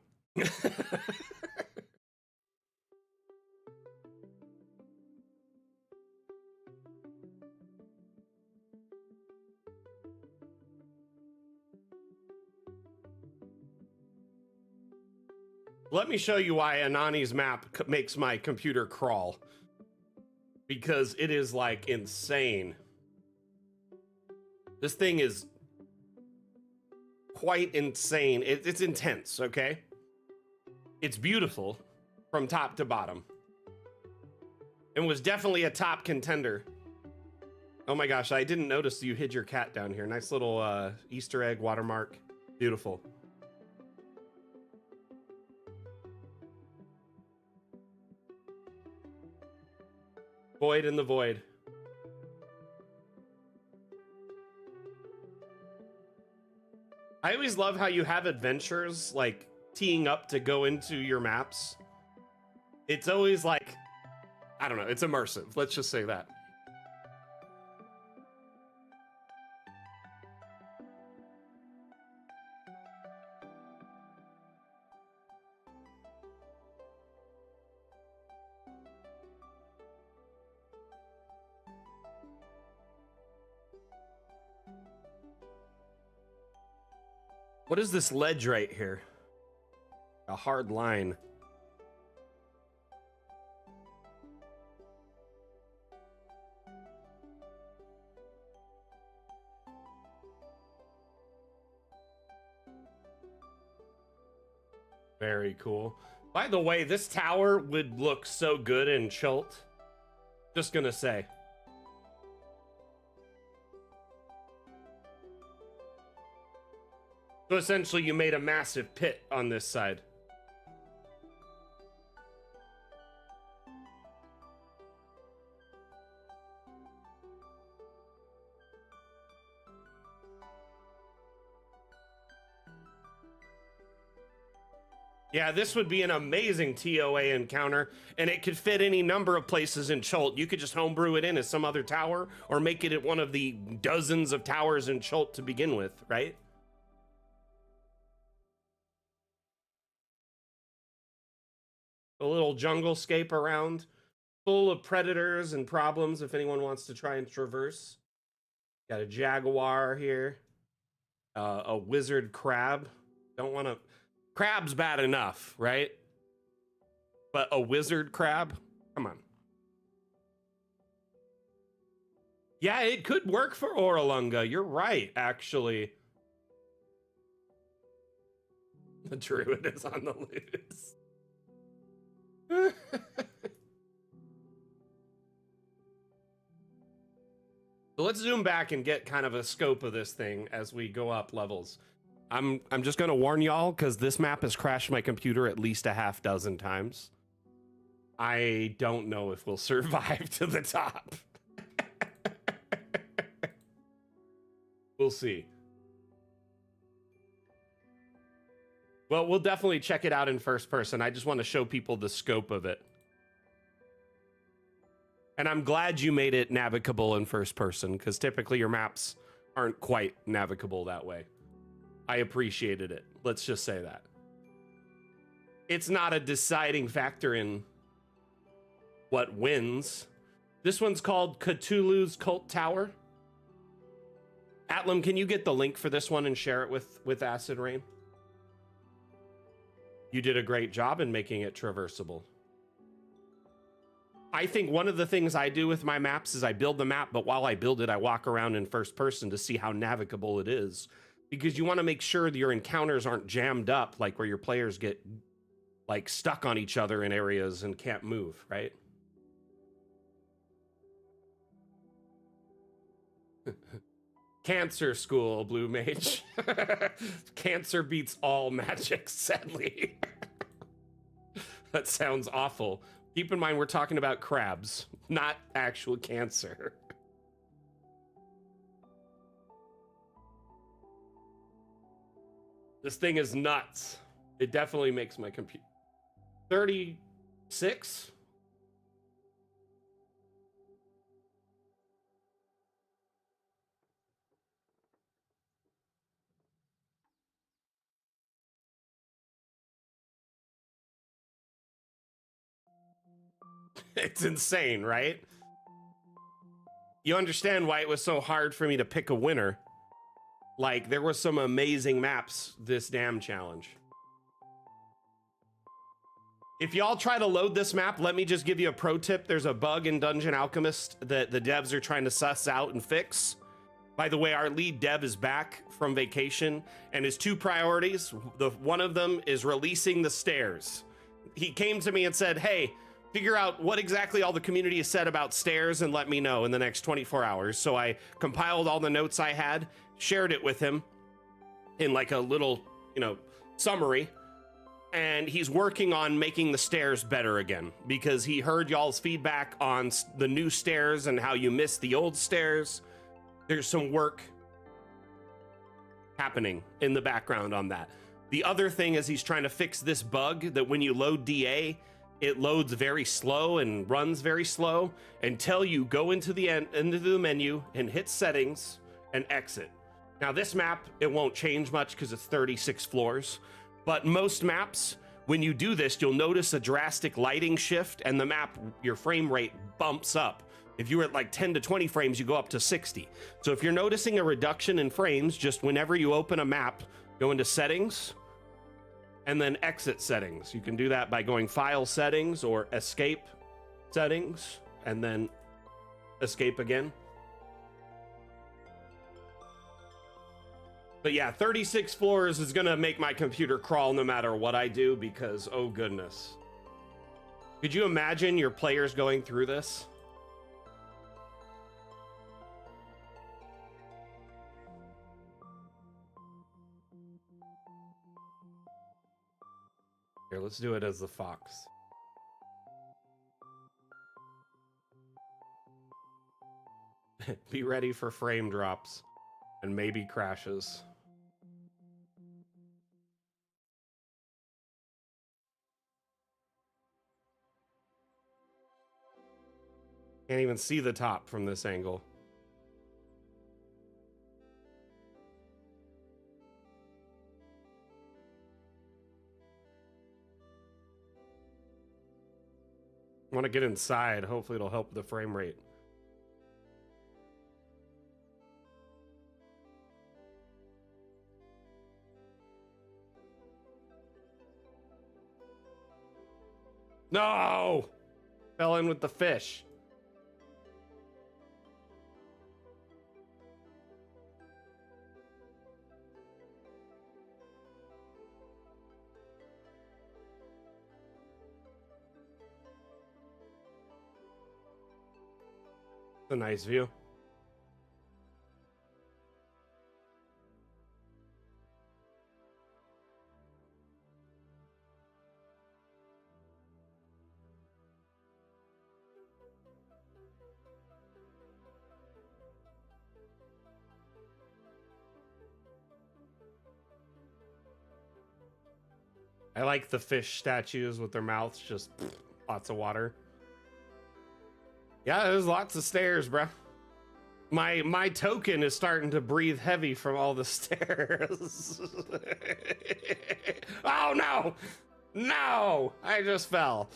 Let me show you why Anani's map makes my computer crawl. Because it is, like, insane. This thing is quite insane. It's intense, okay? It's beautiful from top to bottom. And was definitely a top contender. Oh my gosh, I didn't notice you hid your cat down here. Nice little Easter egg watermark. Beautiful. Void in the void. I always love how you have adventures like teeing up to go into your maps. It's always like, I don't know, it's immersive. Let's just say that. What is this ledge right here? A hard line. Very Very cool. By the way, this tower would look so good in Chult. Just gonna say. So essentially you made a massive pit on this side. Yeah, this would be an amazing TOA encounter, and it could fit any number of places in Chult. You could just homebrew it in as some other tower, or make it at one of the dozens of towers in Chult to begin with, right? A little jungle scape around, full of predators and problems if anyone wants to try and traverse. Got a jaguar here, a wizard crab. Don't want to... Crab's bad enough, right? But a wizard crab? Come on. Yeah, it could work for Oralunga. You're right, actually. The druid is on the loose. So let's zoom back and get kind of a scope of this thing as we go up levels. I'm just gonna warn y'all because this map has crashed my computer at least a half dozen times. I don't know if we'll survive to the top. We'll see. Well, we'll definitely check it out in first person. I just want to show people the scope of it. And I'm glad you made it navigable in first person, because typically your maps aren't quite navigable that way. I appreciated it. Let's just say that. It's not a deciding factor in what wins. This one's called Cthulhu's Cult Tower. Atlam, can you get the link for this one and share it with Acid Rain? You did a great job in making it traversable. I think one of the things I do with my maps is I build the map, but while I build it, I walk around in first person to see how navigable it is. Because you want to make sure that your encounters aren't jammed up, like where your players get like stuck on each other in areas and can't move, right? Cancer school, Blue Mage. Cancer beats all magic, sadly. That sounds awful. Keep in mind, we're talking about crabs, not actual cancer. This thing is nuts. It definitely makes my computer... 36? It's insane, right? You understand why it was so hard for me to pick a winner. Like, there were some amazing maps this damn challenge. If y'all try to load this map, let me just give you a pro tip. There's a bug in Dungeon Alchemist that the devs are trying to suss out and fix. By the way, our lead dev is back from vacation, and his two priorities, one of them is releasing the stairs. He came to me and said, hey, figure out what exactly all the community has said about stairs and let me know in the next 24 hours. So I compiled all the notes I had, shared it with him in like a little, summary. And he's working on making the stairs better again because he heard y'all's feedback on the new stairs and how you missed the old stairs. There's some work happening in the background on that. The other thing is he's trying to fix this bug that when you load DA, it loads very slow and runs very slow until you go into the menu and hit settings and exit. Now this map, it won't change much because it's 36 floors, but most maps, when you do this, you'll notice a drastic lighting shift and the map, your frame rate bumps up. If you were at like 10 to 20 frames, you go up to 60. So if you're noticing a reduction in frames, just whenever you open a map, go into settings and then exit settings. You can do that by going file settings or escape settings and then escape again. But yeah, 36 floors is gonna make my computer crawl no matter what I do because, oh goodness. Could you imagine your players going through this? Here, let's do it as the fox. Be ready for frame drops and maybe crashes. Can't even see the top from this angle. I want to get inside. Hopefully it'll help the frame rate. No! Fell in with the fish. It's a nice view. I like the fish statues with their mouths just lots of water. Yeah, there's lots of stairs, bruh. My token is starting to breathe heavy from all the stairs. Oh no! No! I just fell.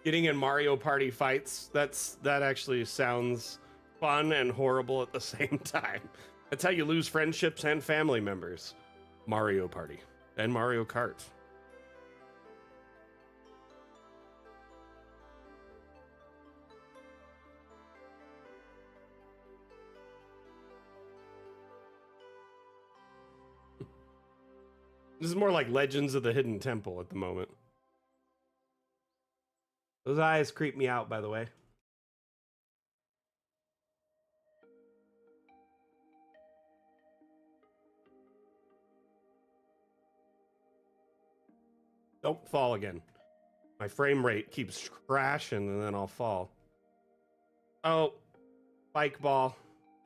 Getting in Mario Party fights, that actually sounds fun and horrible at the same time. That's how you lose friendships and family members. Mario Party and Mario Kart. This is more like Legends of the Hidden Temple at the moment. Those eyes creep me out, by the way. Don't fall again. My frame rate keeps crashing and then I'll fall. Oh, bike ball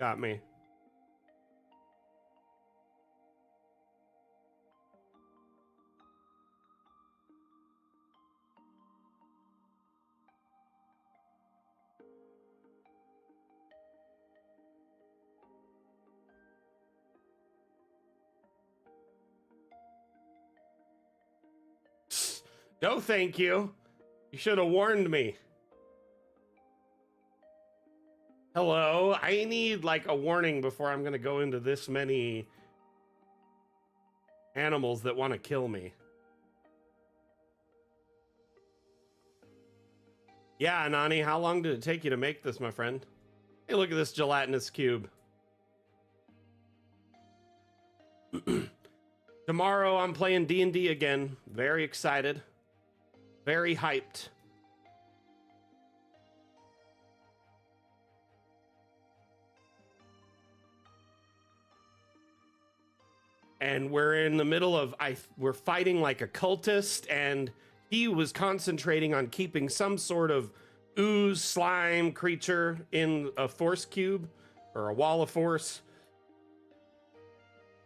got me. No, thank you. You should have warned me. Hello, I need like a warning before I'm gonna go into this many animals that want to kill me. Yeah, Nani, how long did it take you to make this, my friend? Hey, look at this gelatinous cube. Tomorrow I'm playing D&D again. Very excited. Very hyped. And we're in the middle of we're fighting like a cultist, and he was concentrating on keeping some sort of ooze slime creature in a force cube or a wall of force.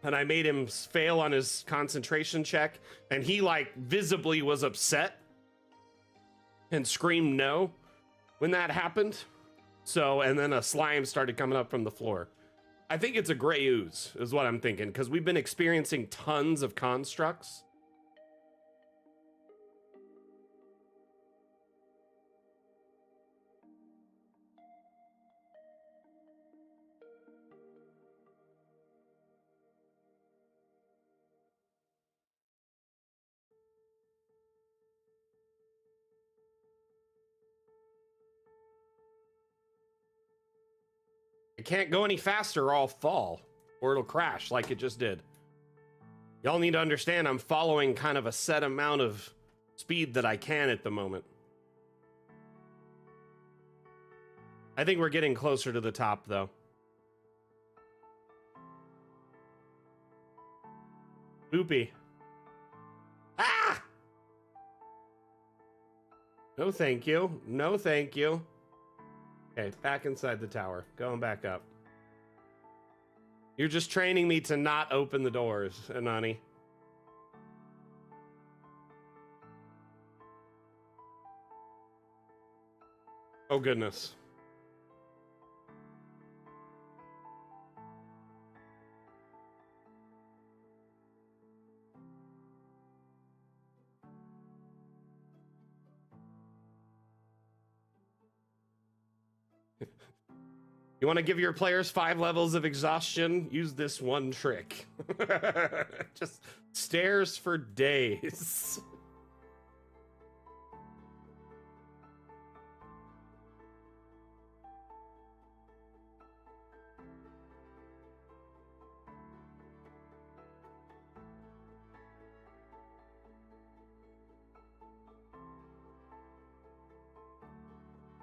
And I made him fail on his concentration check, and he like visibly was upset and screamed no when that happened. So, and then a slime started coming up from the floor. I think it's a gray ooze is what I'm thinking, because we've been experiencing tons of constructs. I can't go any faster or I'll fall. Or it'll crash like it just did. Y'all need to understand I'm following kind of a set amount of speed that I can at the moment. I think we're getting closer to the top, though. Loopy. Ah! No, thank you. No, thank you. Okay, back inside the tower. Going back up. You're just training me to not open the doors, Anani. Oh, goodness. You want to give your players 5 levels of exhaustion? Use this one trick. Just stairs for days.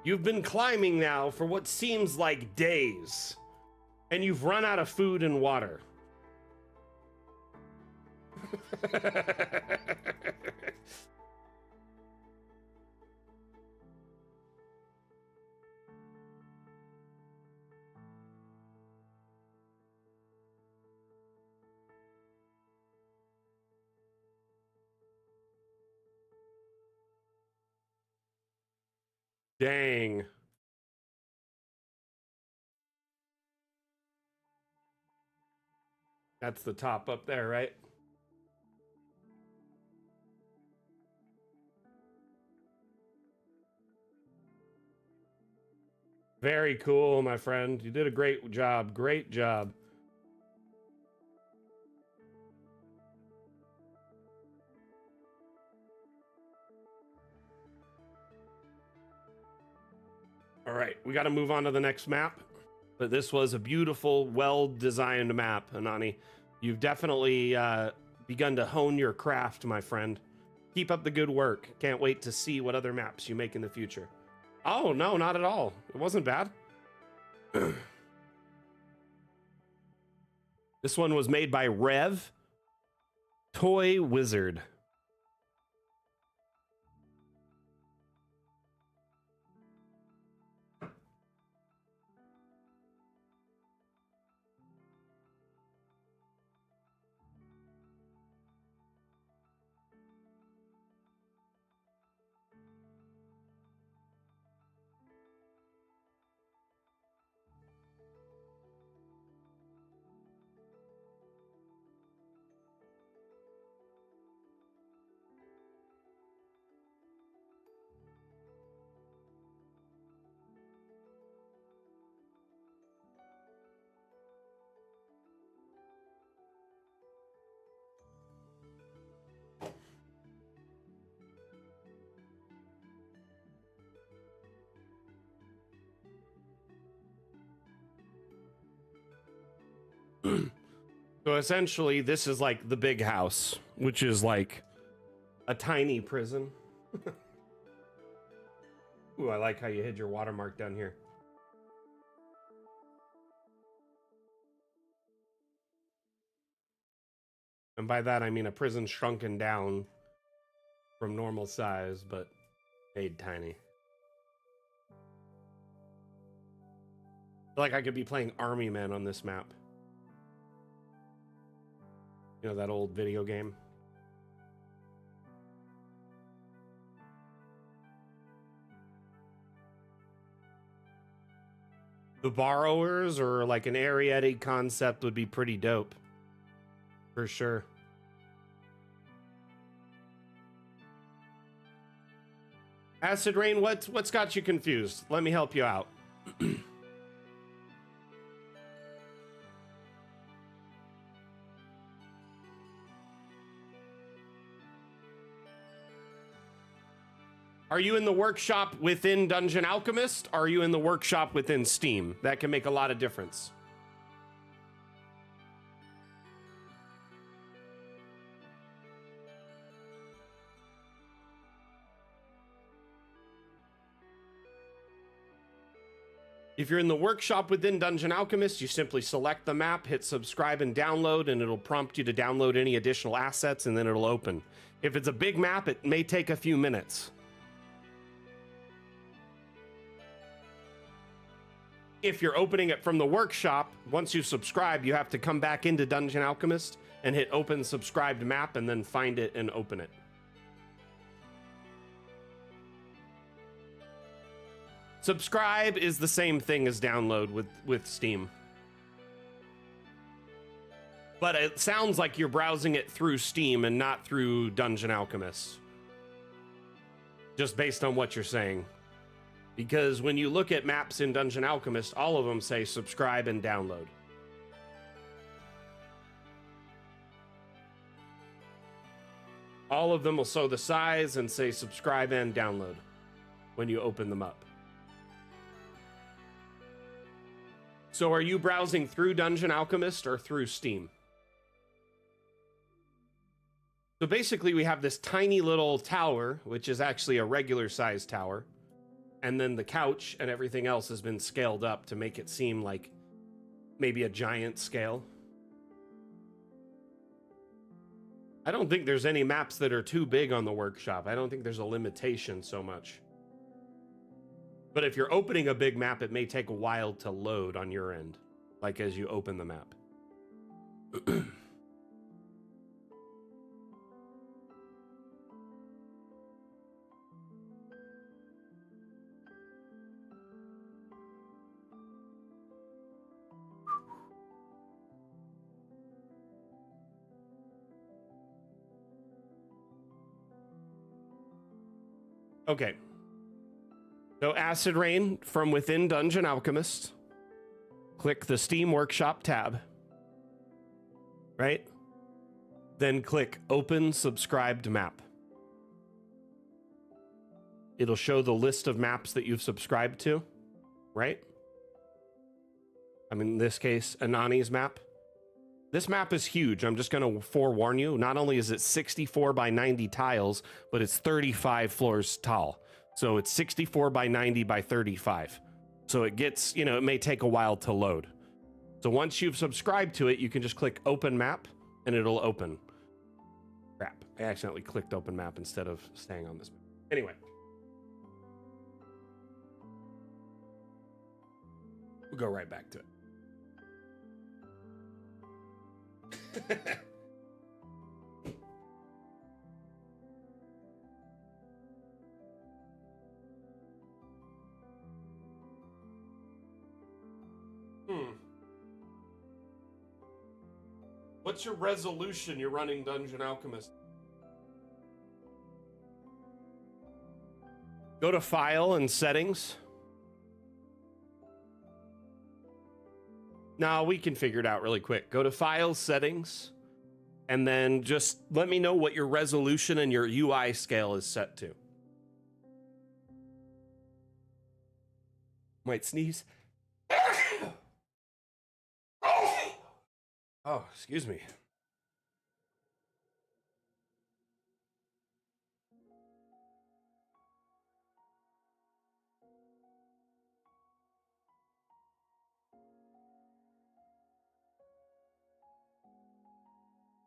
You've been climbing now for what seems like days, and you've run out of food and water. Dang. That's the top up there, right? Very cool, my friend. You did a great job. Great job. All right, we got to move on to the next map. But this was a beautiful, well-designed map, Anani. You've definitely begun to hone your craft, my friend. Keep up the good work. Can't wait to see what other maps you make in the future. Oh, no, not at all. It wasn't bad. This one was made by Rev Toy Wizard. So essentially, this is like the big house, which is like a tiny prison. Ooh, I like how you hid your watermark down here. And by that, I mean a prison shrunken down from normal size, but made tiny. I feel like I could be playing Army Men on this map. You know, that old video game? The Borrowers or like an Ariete concept would be pretty dope. For sure. Acid Rain, what's got you confused? Let me help you out. Are you in the workshop within Dungeon Alchemist? Or are you in the workshop within Steam? That can make a lot of difference. If you're in the workshop within Dungeon Alchemist, you simply select the map, hit subscribe and download, and it'll prompt you to download any additional assets, and then it'll open. If it's a big map, it may take a few minutes. If you're opening it from the workshop, once you subscribe, you have to come back into Dungeon Alchemist and hit open subscribed map and then find it and open it. Subscribe is the same thing as download with Steam. But it sounds like you're browsing it through Steam and not through Dungeon Alchemist. Just based on what you're saying. Because when you look at maps in Dungeon Alchemist, all of them say subscribe and download. All of them will show the size and say subscribe and download when you open them up. So are you browsing through Dungeon Alchemist or through Steam? So basically we have this tiny little tower, which is actually a regular sized tower. And then the couch and everything else has been scaled up to make it seem like maybe a giant scale. I don't think there's any maps that are too big on the workshop. I don't think there's a limitation so much. But if you're opening a big map, it may take a while to load on your end, like as you open the map. Okay. So Acid Rain from within Dungeon Alchemist. Click the Steam Workshop tab. Right? Then click Open Subscribed Map. It'll show the list of maps that you've subscribed to. Right? I mean, in this case, Anani's map. This map is huge. I'm just going to forewarn you. Not only is it 64 by 90 tiles, but it's 35 floors tall. So it's 64 by 90 by 35. So it gets, you know, it may take a while to load. So once you've subscribed to it, you can just click Open Map and it'll open. Crap. I accidentally clicked Open Map instead of staying on this map. Anyway. We'll go right back to it. What's your resolution you're running Dungeon Alchemist? Go to File and Settings. No, we can figure it out really quick. Go to File, Settings, and then just let me know what your resolution and your UI scale is set to. Might sneeze. Oh, excuse me.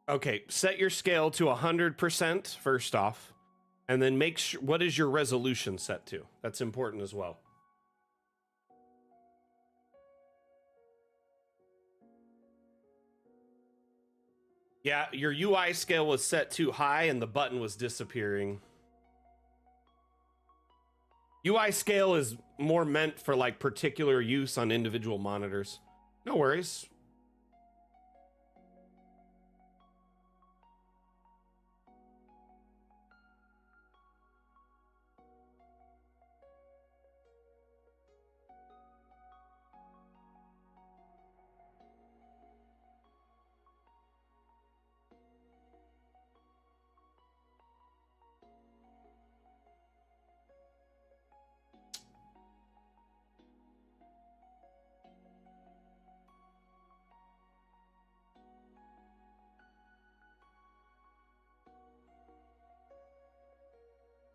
Okay, set your scale to 100% first off, and then make sure, what is your resolution set to? That's important as well. Yeah, your UI scale was set too high and the button was disappearing. UI scale is more meant for like particular use on individual monitors. No worries.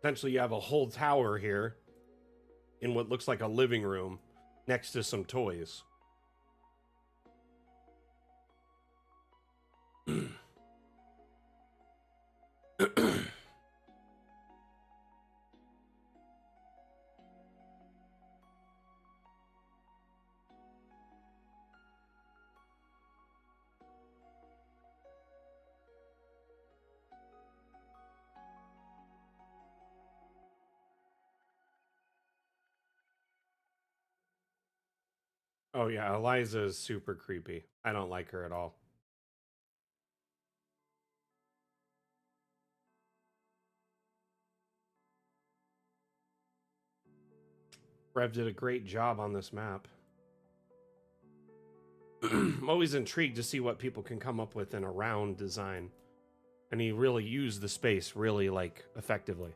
Essentially, you have a whole tower here in what looks like a living room next to some toys. Oh yeah, Eliza is super creepy. I don't like her at all. Rev did a great job on this map. I'm always intrigued to see what people can come up with in a round design. And he really used the space really like effectively.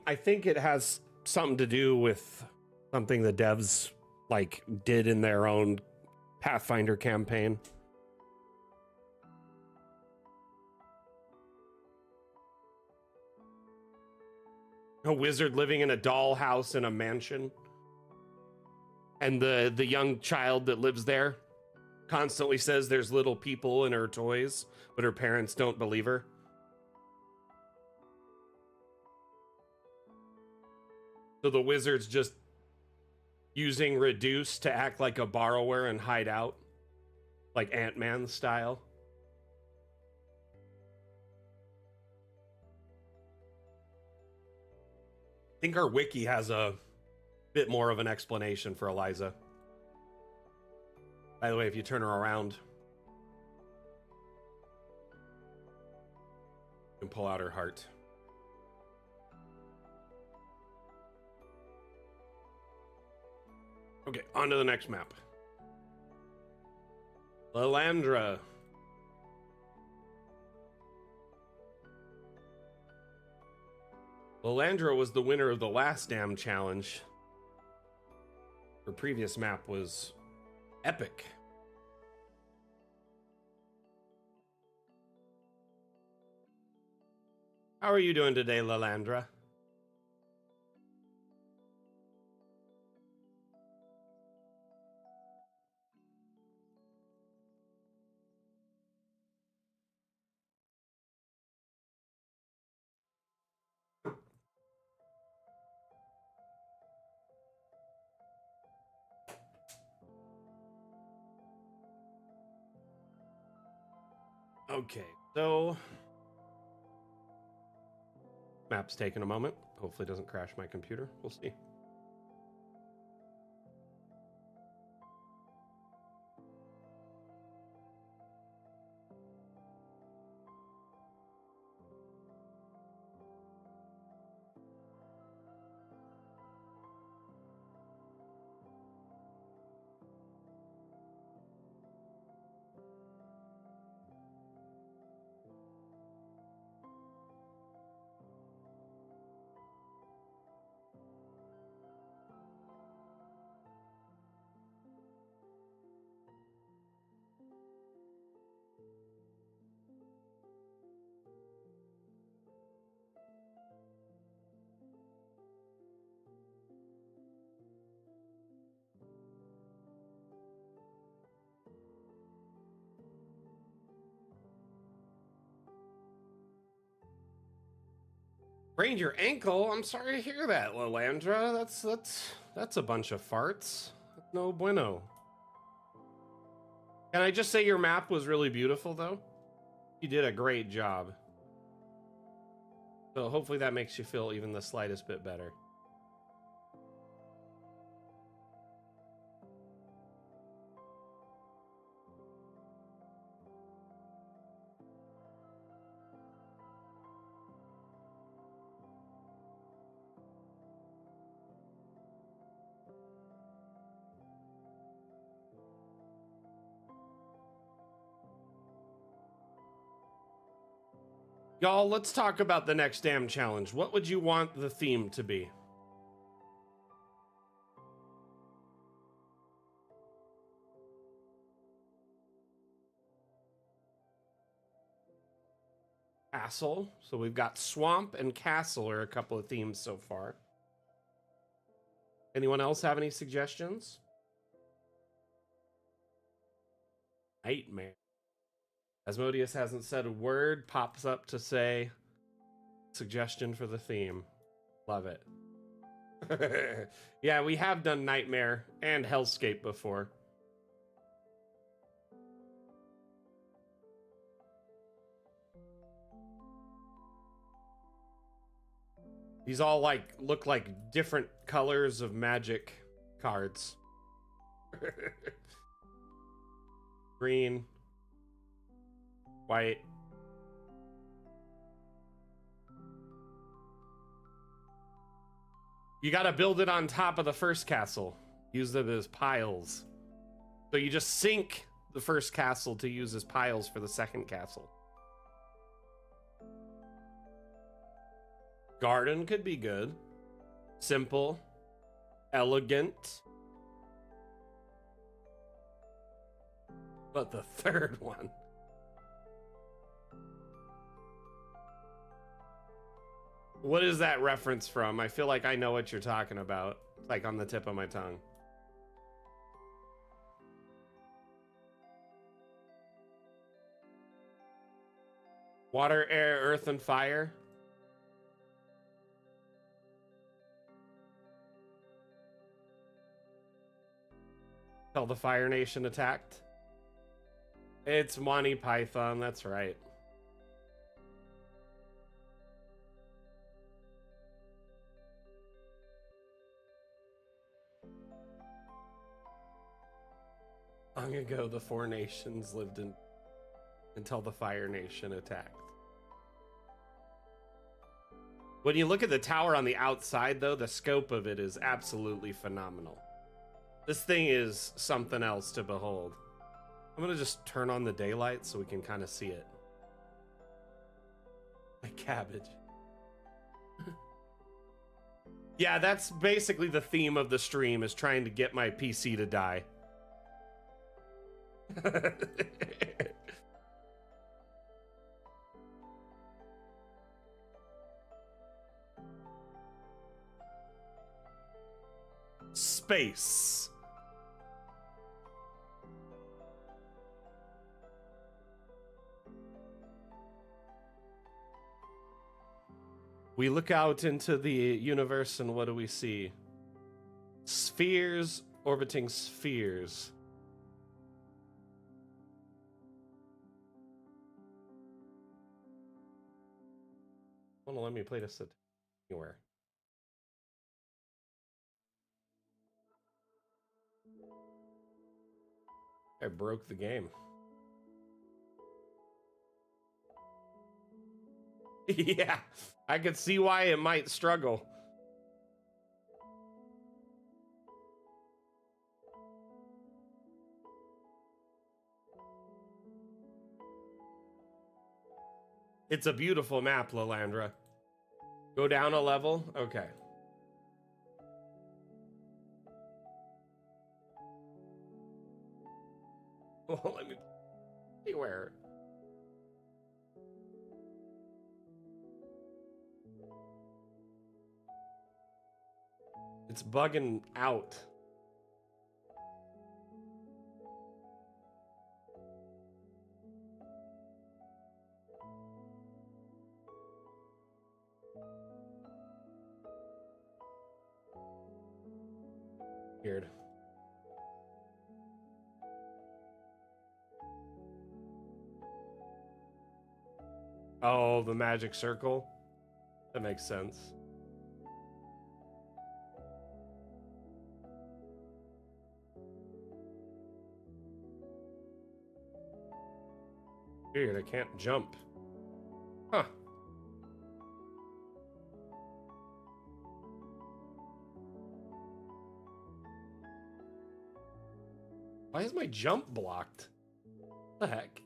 I think it has something to do with something the devs like did in their own Pathfinder campaign. A wizard living in a dollhouse in a mansion. And the young child that lives there constantly says there's little people in her toys, but her parents don't believe her. So the wizard's just using Reduce to act like a borrower and hide out, like Ant-Man style. I think our wiki has a bit more of an explanation for Eliza. By the way, if you turn her around, you can pull out her heart. Okay, on to the next map. Lalandra. Lalandra was the winner of the last Dam challenge. Her previous map was epic. How are you doing today, Lalandra? Okay, so map's taking a moment. Hopefully it doesn't crash my computer. We'll see. Sprained your ankle? I'm sorry to hear that, Lalandra. That's a bunch of farts. No bueno. Can I just say your map was really beautiful, though? You did a great job. So hopefully that makes you feel even the slightest bit better. Y'all, let's talk about the next Dam challenge. What would you want the theme to be? castle. So we've got swamp and castle are a couple of themes so far. Anyone else have any suggestions? Nightmare. Asmodeus hasn't said a word, pops up to say suggestion for the theme. Love it. Yeah, we have done Nightmare and Hellscape before. These all look like different colors of Magic cards. Green, white. You gotta build it on top of the first castle. Use them as piles. So you just sink the first castle to use as piles for the second castle. Garden could be good. Simple. Elegant. But the third one. What is that reference from? I feel like I know what you're talking about. It's like on the tip of my tongue. Water, air, earth, and fire. Till the Fire Nation attacked. It's Monty Python, that's right. Long ago, the four nations lived in until the Fire Nation attacked. When you look at the tower on the outside, though, the scope of it is absolutely phenomenal. This thing is something else to behold. I'm gonna just turn on the daylight so we can kind of see it. My cabbage. Yeah, that's basically the theme of the stream, is trying to get my PC to die. Space. We look out into the universe and what do we see? Spheres orbiting spheres. Well, let me play this anywhere. I broke the game. Yeah, I could see why it might struggle. It's a beautiful map, Lalandra. Go down a level? Okay. Well, let me see where. It's bugging out. Weird. Oh, the magic circle? That makes sense. Weird, I can't jump. Huh. Why is my jump blocked? What the heck?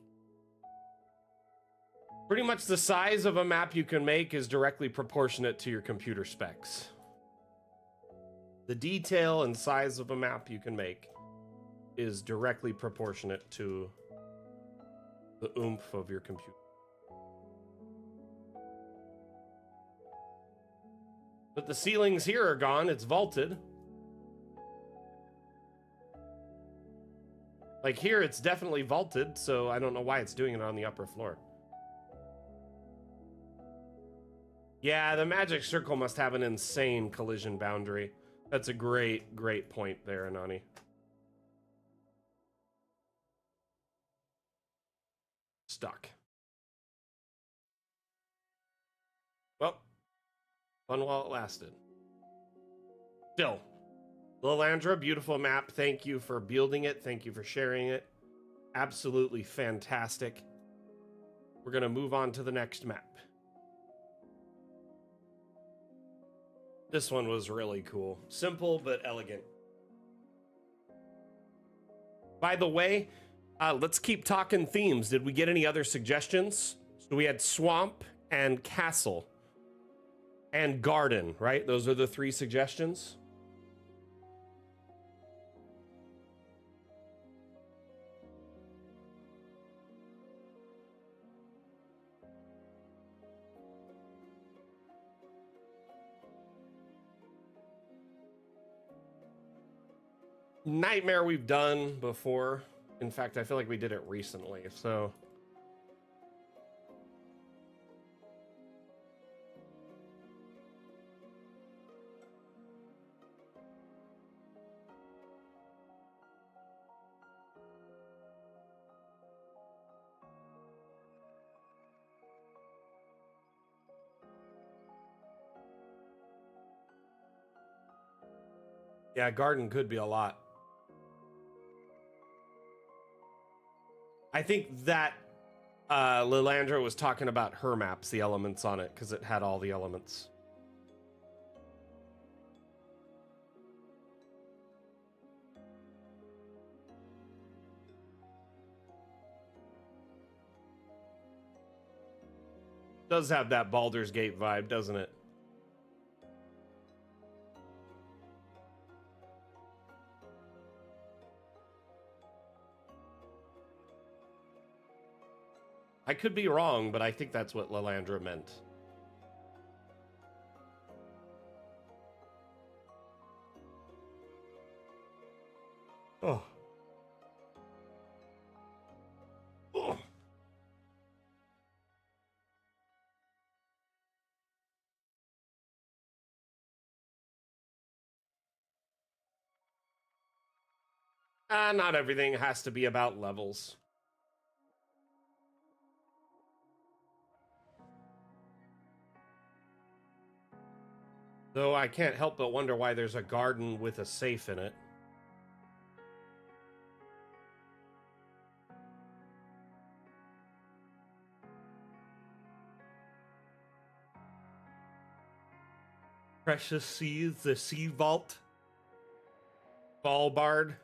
Pretty much the size of a map you can make is directly proportionate to your computer specs. The detail and size of a map you can make is directly proportionate to the oomph of your computer. But the ceilings here are gone. It's vaulted. Like here, it's definitely vaulted, so I don't know why it's doing it on the upper floor. Yeah, the magic circle must have an insane collision boundary. That's a great, great point there, Anani. Stuck. Well, fun while it lasted. Still, Lilandra, beautiful map. Thank you for building it. Thank you for sharing it. Absolutely fantastic. We're going to move on to the next map. This one was really cool. Simple, but elegant. By the way, let's keep talking themes. Did we get any other suggestions? So we had swamp and castle and garden, right? Those are the 3 suggestions. Nightmare we've done before. In fact, I feel like we did it recently, so. Yeah, garden could be a lot. I think that Lilandra was talking about her maps, the elements on it, because it had all the elements. Does have that Baldur's Gate vibe, doesn't it? I could be wrong, but I think that's what Lilandra meant. Oh. Oh. Not everything has to be about levels. Though I can't help but wonder why there's a garden with a safe in it. Precious Seas, the Sea Vault, Ballbard.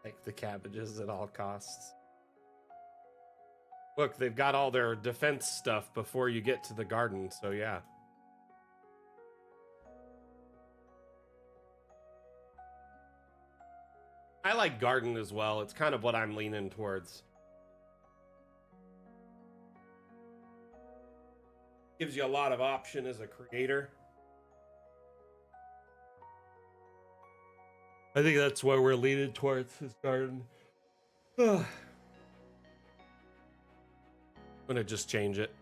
Like the cabbages at all costs. Look, they've got all their defense stuff before you get to the garden, so yeah. I like garden as well. It's kind of what I'm leaning towards. Gives you a lot of option as a creator. I think that's why we're leaning towards this garden. I'm gonna just change it.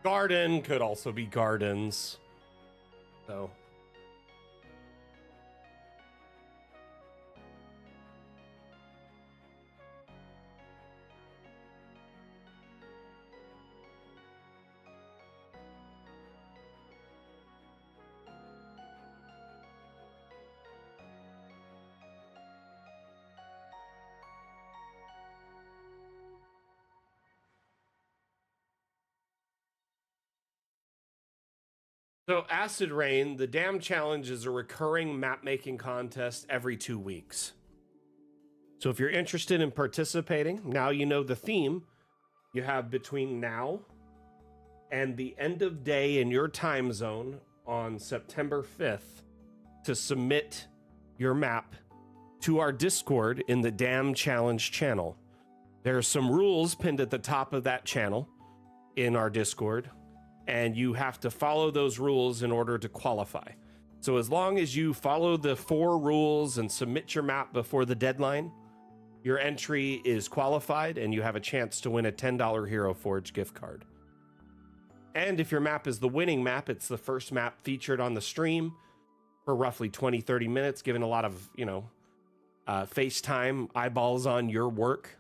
Garden could also be gardens. So. So, Acid Rain, the Dam Challenge is a recurring map making contest every 2 weeks. So if you're interested in participating, now you know the theme. You have between now and the end of day in your time zone on September 5th to submit your map to our Discord in the Dam Challenge channel. There are some rules pinned at the top of that channel in our Discord, and you have to follow those rules in order to qualify. So as long as you follow the 4 rules and submit your map before the deadline, your entry is qualified and you have a chance to win a $10 Hero Forge gift card. And if your map is the winning map, it's the first map featured on the stream for roughly 20-30 minutes, giving a lot of, FaceTime eyeballs on your work.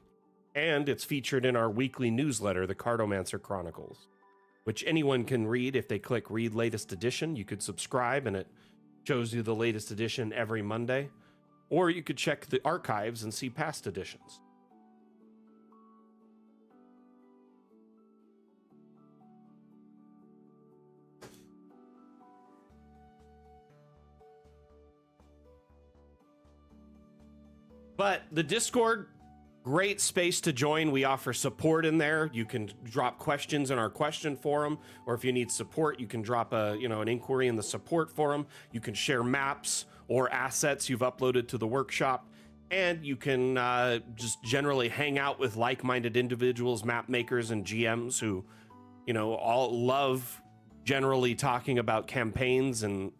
And it's featured in our weekly newsletter, the Cardomancer Chronicles, which anyone can read if they click read latest edition. You could subscribe and it shows you the latest edition every Monday. Or you could check the archives and see past editions. But the Discord, great space to join. We offer support in there. You can drop questions in our question forum, or if you need support, you can drop an inquiry in the support forum. You can share maps or assets you've uploaded to the workshop, and you can just generally hang out with like-minded individuals, map makers, and GMs who, all love generally talking about campaigns and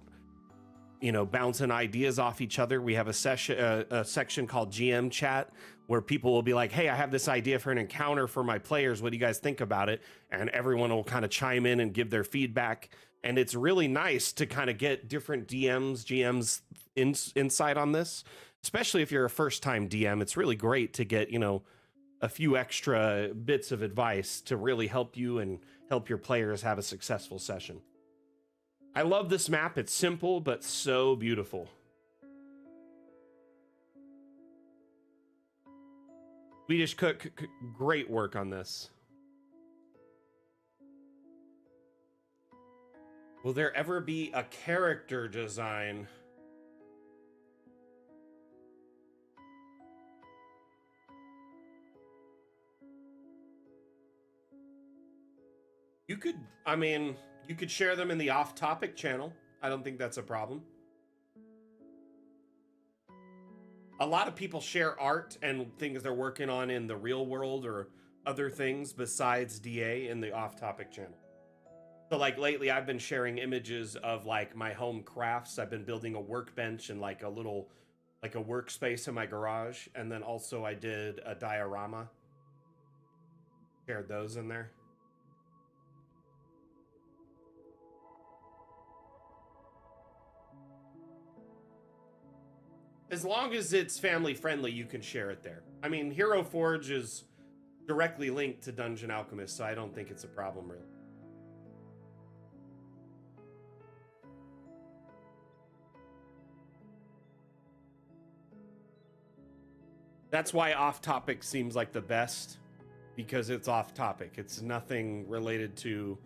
bouncing ideas off each other. We have a section called GM chat where people will be like, hey, I have this idea for an encounter for my players. What do you guys think about it? And everyone will kind of chime in and give their feedback. And it's really nice to kind of get different GMs insight on this, especially if you're a first time DM. It's really great to get, a few extra bits of advice to really help you and help your players have a successful session. I love this map. It's simple, but so beautiful. Swedish Cook, great work on this. Will there ever be a character design? You could share them in the off-topic channel. I don't think that's a problem. A lot of people share art and things they're working on in the real world or other things besides DA in the off-topic channel. So like lately I've been sharing images of like my home crafts. I've been building a workbench and like a workspace in my garage. And then also I did a diorama. Shared those in there. As long as it's family friendly, you can share it there. I mean, Hero Forge is directly linked to Dungeon Alchemist, so I don't think it's a problem, really. That's why off topic seems like the best, because it's off topic. It's nothing related to,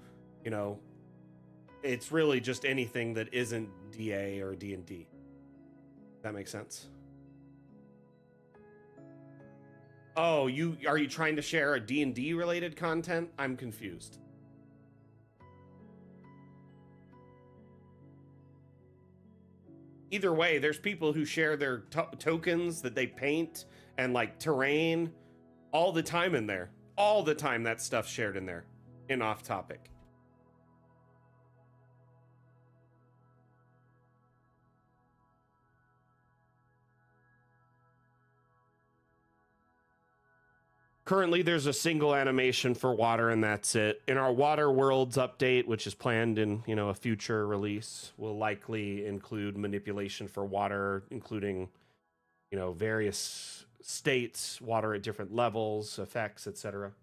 it's really just anything that isn't DA or D&D. That makes sense. Oh, are you trying to share a D&D related content? I'm confused. Either way, there's people who share their tokens that they paint and like terrain all the time in there. All the time that stuff's shared in there in off topic. Currently, there's a single animation for water, and that's it. In our Water Worlds update, which is planned in a future release, will likely include manipulation for water, including various states, water at different levels, effects, etc.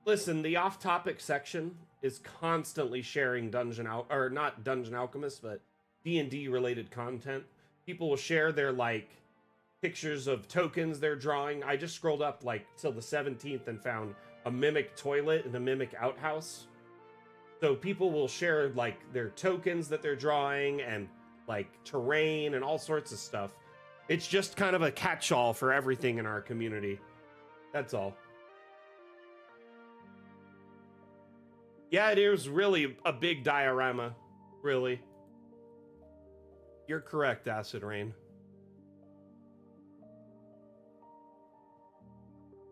Listen, the off-topic section is constantly sharing not Dungeon Alchemist, but D&D related content. People will share their pictures of tokens they're drawing. I just scrolled up till the 17th and found a mimic toilet and a mimic outhouse. So people will share like their tokens that they're drawing and like terrain and all sorts of stuff. It's just kind of a catch-all for everything in our community. That's all. Yeah, it is really a big diorama. Really. You're correct, Acid Rain.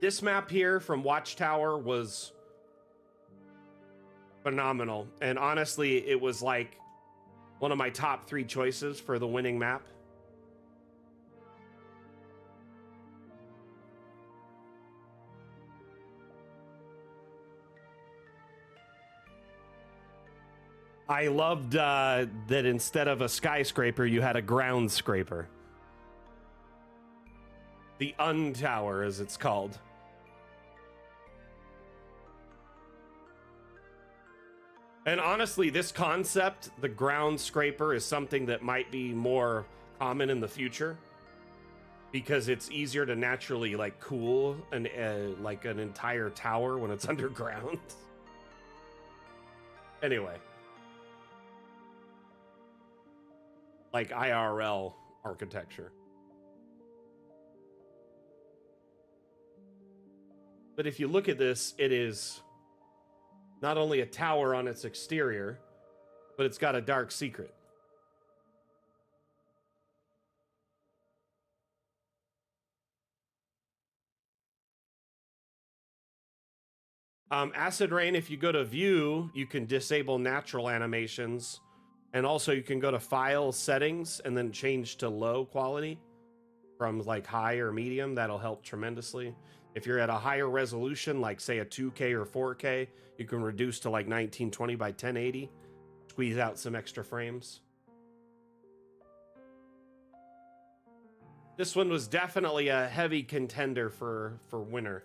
This map here from Watchtower was phenomenal. And honestly, it was like one of my top 3 choices for the winning map. I loved that instead of a skyscraper, you had a ground scraper. The Untower, as it's called. And honestly, this concept, the ground scraper, is something that might be more common in the future because it's easier to naturally like cool like an entire tower when it's underground. Anyway, like IRL architecture. But if you look at this, it is not only a tower on its exterior, but it's got a dark secret. Acid Rain, if you go to view, you can disable natural animations. And also you can go to file settings and then change to low quality from like high or medium. That'll help tremendously. If you're at a higher resolution, like say a 2K or 4K, you can reduce to like 1920 by 1080, squeeze out some extra frames. This one was definitely a heavy contender for winner.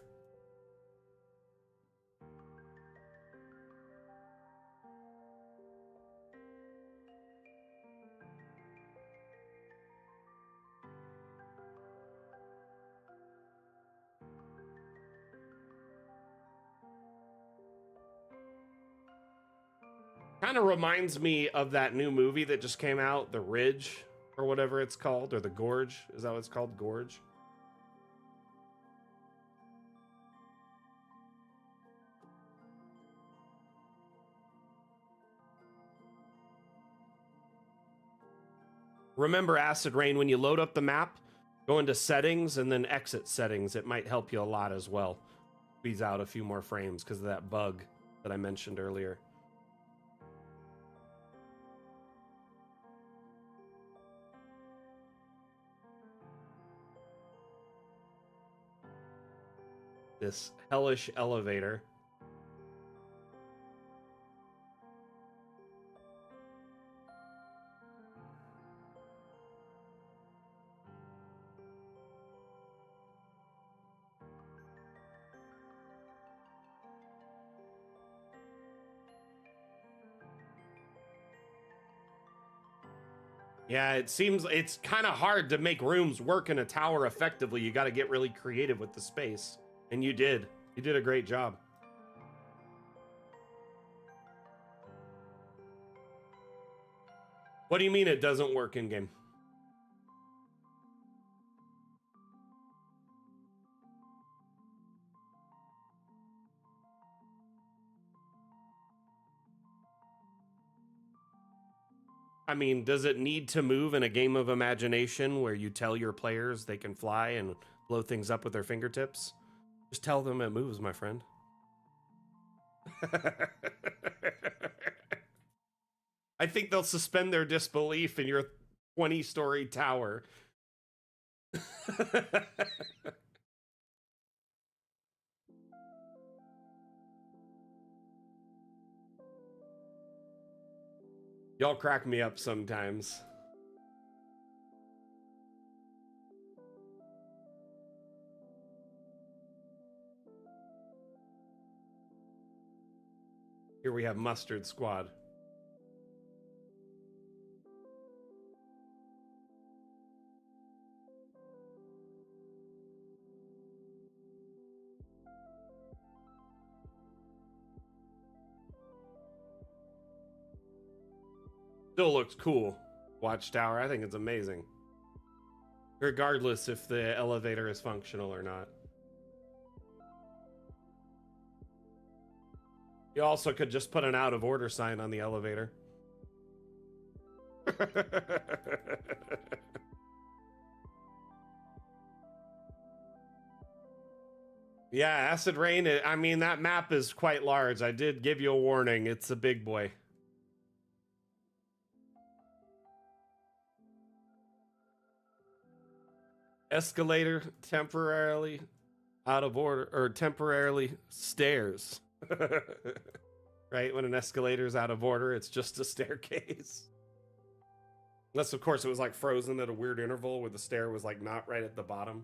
Kind of reminds me of that new movie that just came out, The Ridge, or whatever it's called, or The Gorge. Is that what it's called? Gorge? Remember, Acid Rain, when you load up the map, go into settings and then exit settings. It might help you a lot as well. Squeeze out a few more frames because of that bug that I mentioned earlier. This hellish elevator. Yeah, it seems it's kind of hard to make rooms work in a tower effectively. You got to get really creative with the space. And you did. You did a great job. What do you mean it doesn't work in game? I mean, does it need to move in a game of imagination where you tell your players they can fly and blow things up with their fingertips? Just tell them it moves, my friend. I think they'll suspend their disbelief in your 20-story tower. Y'all crack me up sometimes. Here we have Mustard Squad. Still looks cool. Watchtower. I think it's amazing. Regardless if the elevator is functional or not. You also could just put an out of order sign on the elevator. Yeah, Acid Rain, I mean, that map is quite large. I did give you a warning. It's a big boy. Escalator temporarily out of order, or temporarily stairs. Right? When an escalator is out of order, it's just a staircase. Unless, of course, it was like frozen at a weird interval where the stair was like not right at the bottom.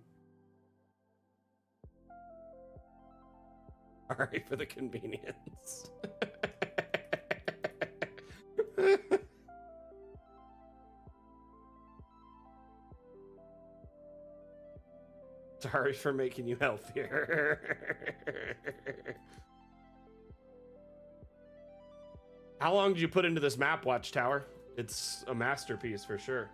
Sorry for the convenience. Sorry for making you healthier. How long did you put into this map, Watchtower? It's a masterpiece for sure.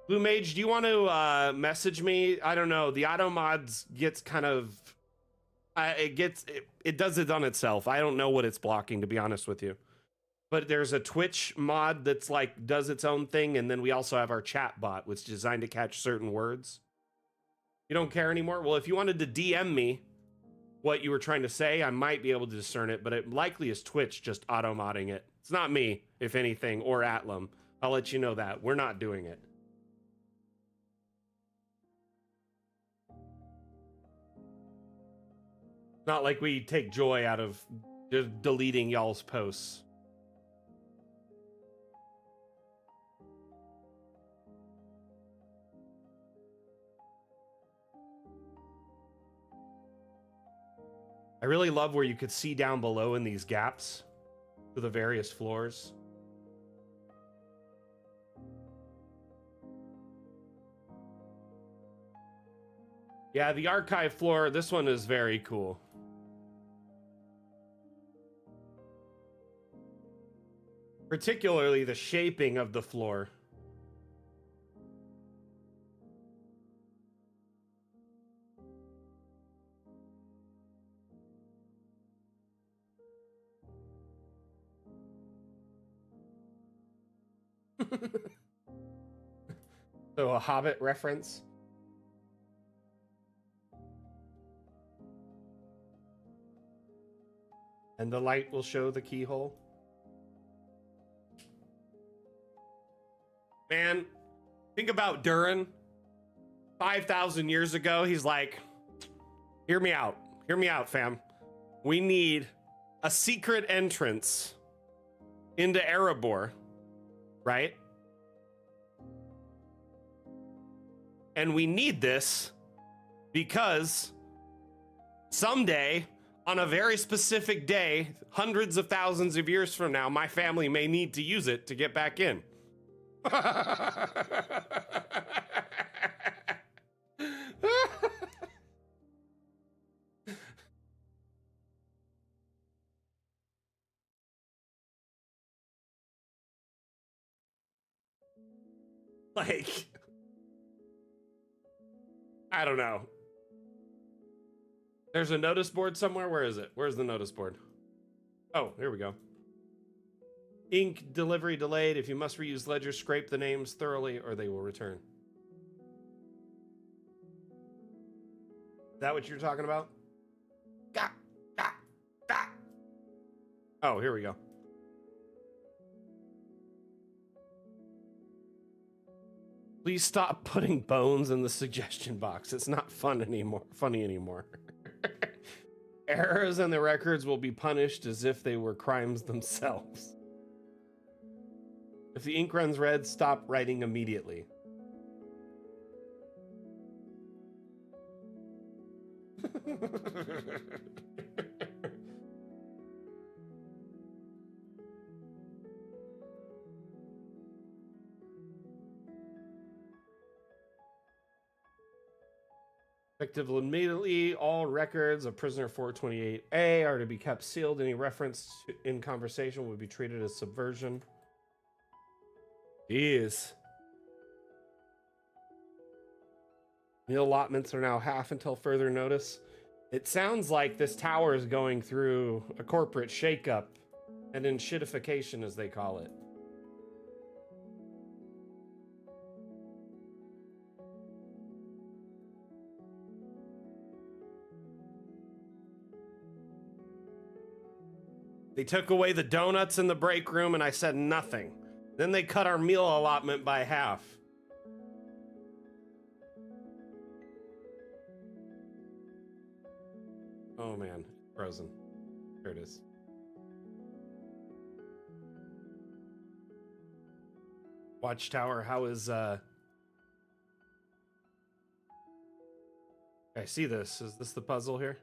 Blue Mage, do you want to message me? I don't know. The auto mods gets kind of it does it on itself. I don't know what it's blocking, to be honest with you. But there's a Twitch mod that's like does its own thing, and then we also have our chat bot, which is designed to catch certain words. You don't care anymore? Well, if you wanted to DM me what you were trying to say, I might be able to discern it, but it likely is Twitch just auto-modding it. It's not me, if anything, or Atlam. I'll let you know that. We're not doing it. Not like we take joy out of just deleting y'all's posts. I really love where you could see down below in these gaps to the various floors. Yeah, the archive floor, this one is very cool. Particularly the shaping of the floor. So a Hobbit reference. And the light will show the keyhole. Man, think about Durin. 5,000 years ago, he's like, hear me out. Hear me out, fam. We need a secret entrance into Erebor, right? And we need this because someday, on a very specific day, hundreds of thousands of years from now, my family may need to use it to get back in. Like, I don't know. There's a notice board somewhere. Where is it? Where's the notice board? Oh, here we go. Ink delivery delayed. If you must reuse ledgers, scrape the names thoroughly or they will return. Is that what you're talking about? Gah, gah, gah. Oh, here we go. Please stop putting bones in the suggestion box. It's not funny anymore. Errors in the records will be punished as if they were crimes themselves. If the ink runs red, stop writing immediately. Effective immediately, all records of prisoner 428A are to be kept sealed. Any reference in conversation would be treated as subversion. Jeez. Meal allotments are now half until further notice. It sounds like this tower is going through a corporate shakeup and enshittification, as they call it. They took away the donuts in the break room and I said nothing. Then they cut our meal allotment by half. Oh man, frozen. There it is. Watchtower, how is I see this. Is this the puzzle here?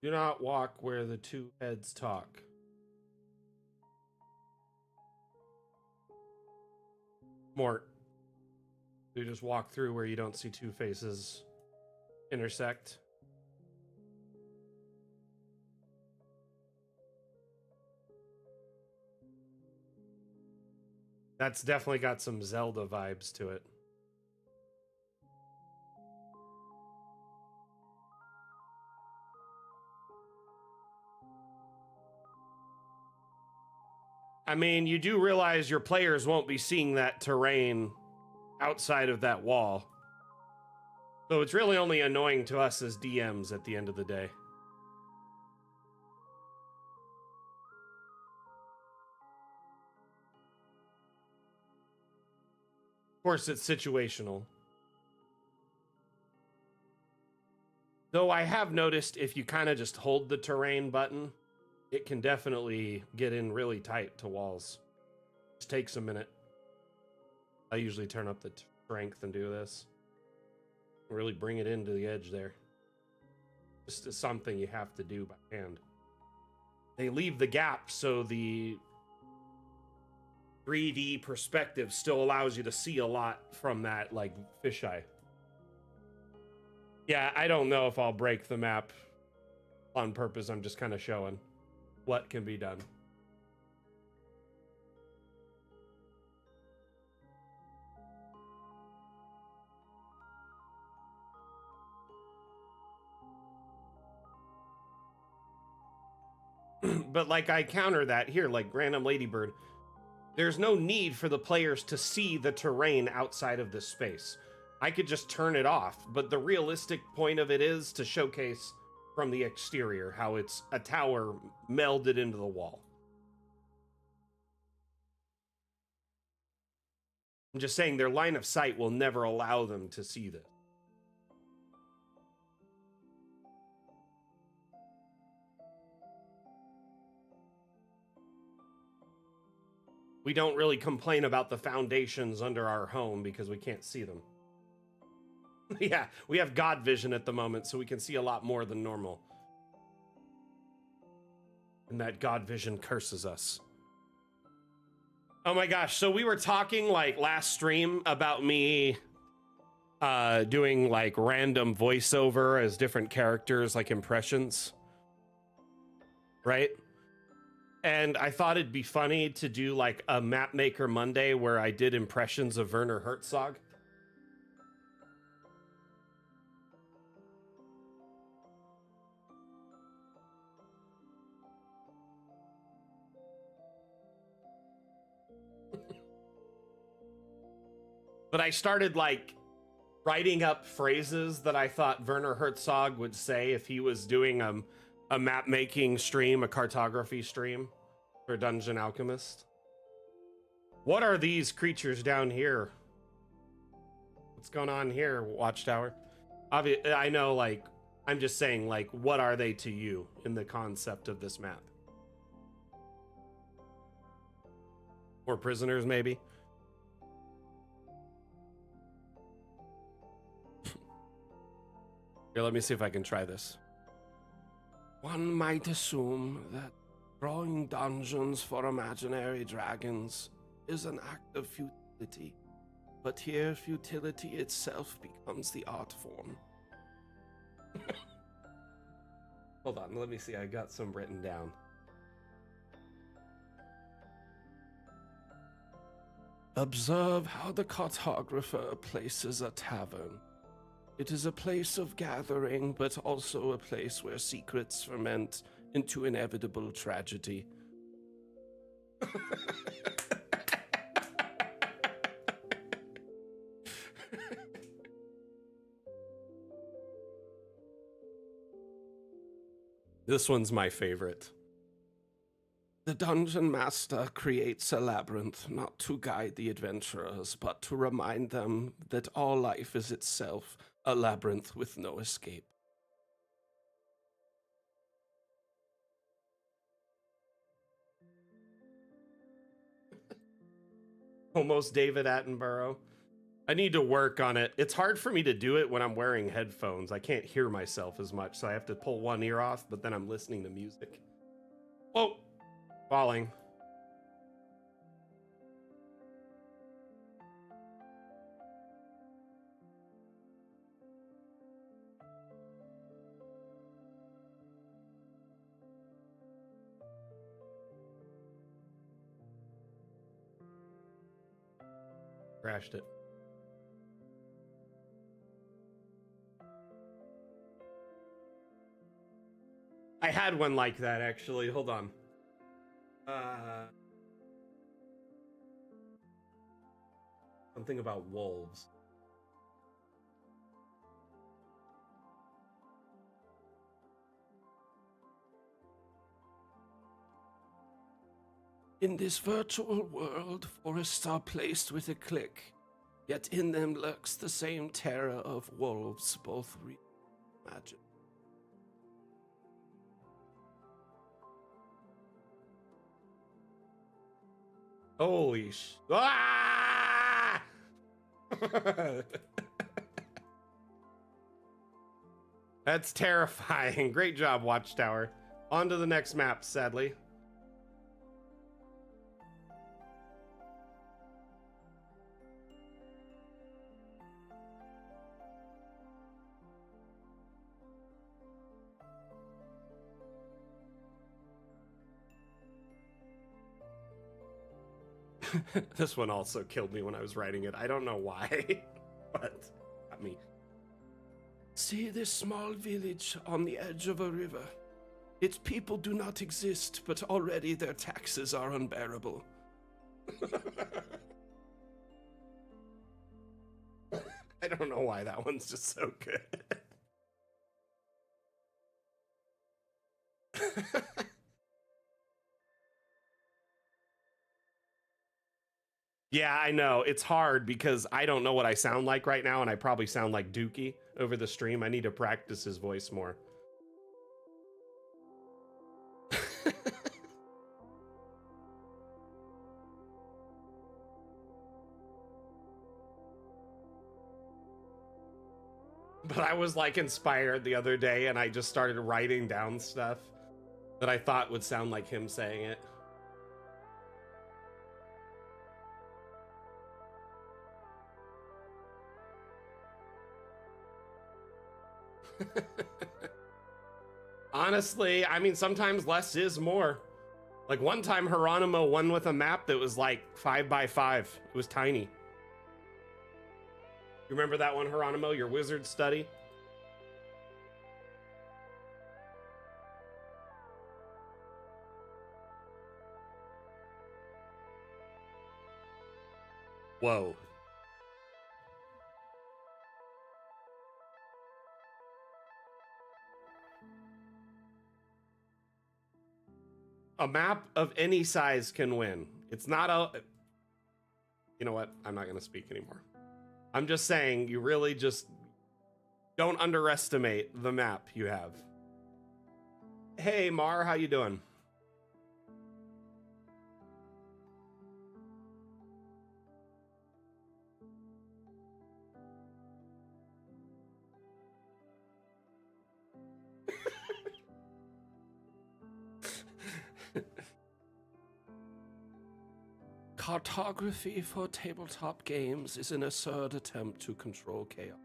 Do not walk where the two heads talk. Mort. You just walk through where you don't see two faces intersect. That's definitely got some Zelda vibes to it. I mean, you do realize your players won't be seeing that terrain outside of that wall. So it's really only annoying to us as DMs at the end of the day. Of course, it's situational. Though I have noticed if you kind of just hold the terrain button, it can definitely get in really tight to walls. Just takes a minute. I usually turn up the strength and do this. Really bring it into the edge there. Just something you have to do by hand. They leave the gap so the 3D perspective still allows you to see a lot from that, like, fisheye. Yeah, I don't know if I'll break the map on purpose. I'm just kind of showing what can be done. But like I counter that here, like Random Ladybird, there's no need for the players to see the terrain outside of this space. I could just turn it off, but the realistic point of it is to showcase from the exterior how it's a tower melded into the wall. I'm just saying their line of sight will never allow them to see this. We don't really complain about the foundations under our home because we can't see them. Yeah, we have God vision at the moment, so we can see a lot more than normal. And that God vision curses us. Oh my gosh, so we were talking like last stream about me doing like random voiceover as different characters, like impressions. Right? And I thought it'd be funny to do like a Map Maker Monday where I did impressions of Werner Herzog. But I started like writing up phrases that I thought Werner Herzog would say if he was doing a map making stream, a cartography stream for Dungeon Alchemist. What are these creatures down here? What's going on here, Watchtower? I know, like, I'm just saying, like, what are they to you in the concept of this map? Or prisoners, maybe? Here, let me see if I can try this. One might assume that Drawing dungeons for imaginary dragons is an act of futility, but here futility itself becomes the art form. Hold on, let me see. I got some written down. Observe how the cartographer places a tavern. It is a place of gathering, but also a place where secrets ferment into inevitable tragedy. This one's my favorite. The dungeon master creates a labyrinth not to guide the adventurers, but to remind them that all life is itself a labyrinth with no escape. Almost David Attenborough. I need to work on it. It's hard for me to do it when I'm wearing headphones. I can't hear myself as much, so I have to pull one ear off, but then I'm listening to music. Oh, falling. Crashed it. I had one like that, actually. Hold on. Something about wolves. In this virtual world, forests are placed with a click, yet in them lurks the same terror of wolves, both real and imagined. Holy sh... Ah! That's terrifying. Great job, Watchtower. On to the next map, sadly. This one also killed me when I was writing it. I don't know why, but got me. See this small village on the edge of a river. Its people do not exist, but already their taxes are unbearable. I don't know why that one's just so good. Yeah, I know. It's hard because I don't know what I sound like right now, and I probably sound like Dookie over the stream. I need to practice his voice more. But I was like inspired the other day, and I just started writing down stuff that I thought would sound like him saying it. Honestly, I mean, sometimes less is more. Like one time Geronimo won with a map that was like 5x5. It was tiny. You remember that one, Geronimo? Your wizard study? Whoa. A map of any size can win. It's not a... You know what? I'm not going to speak anymore. I'm just saying, you really just don't underestimate the map you have. Hey, Mar, how you doing? Cartography for tabletop games is an absurd attempt to control chaos.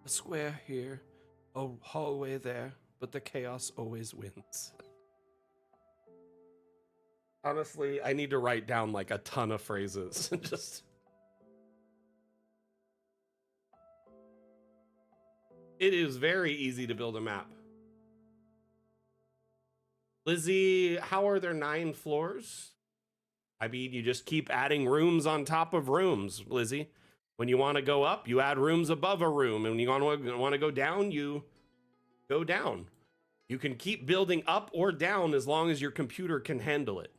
A square here, a hallway there, but the chaos always wins. Honestly, I need to write down like a ton of phrases. Just. It is very easy to build a map. Lizzie, how are there 9 floors? I mean, you just keep adding rooms on top of rooms, Lizzie. When you want to go up, you add rooms above a room. And when you want to go down, you go down. You can keep building up or down as long as your computer can handle it.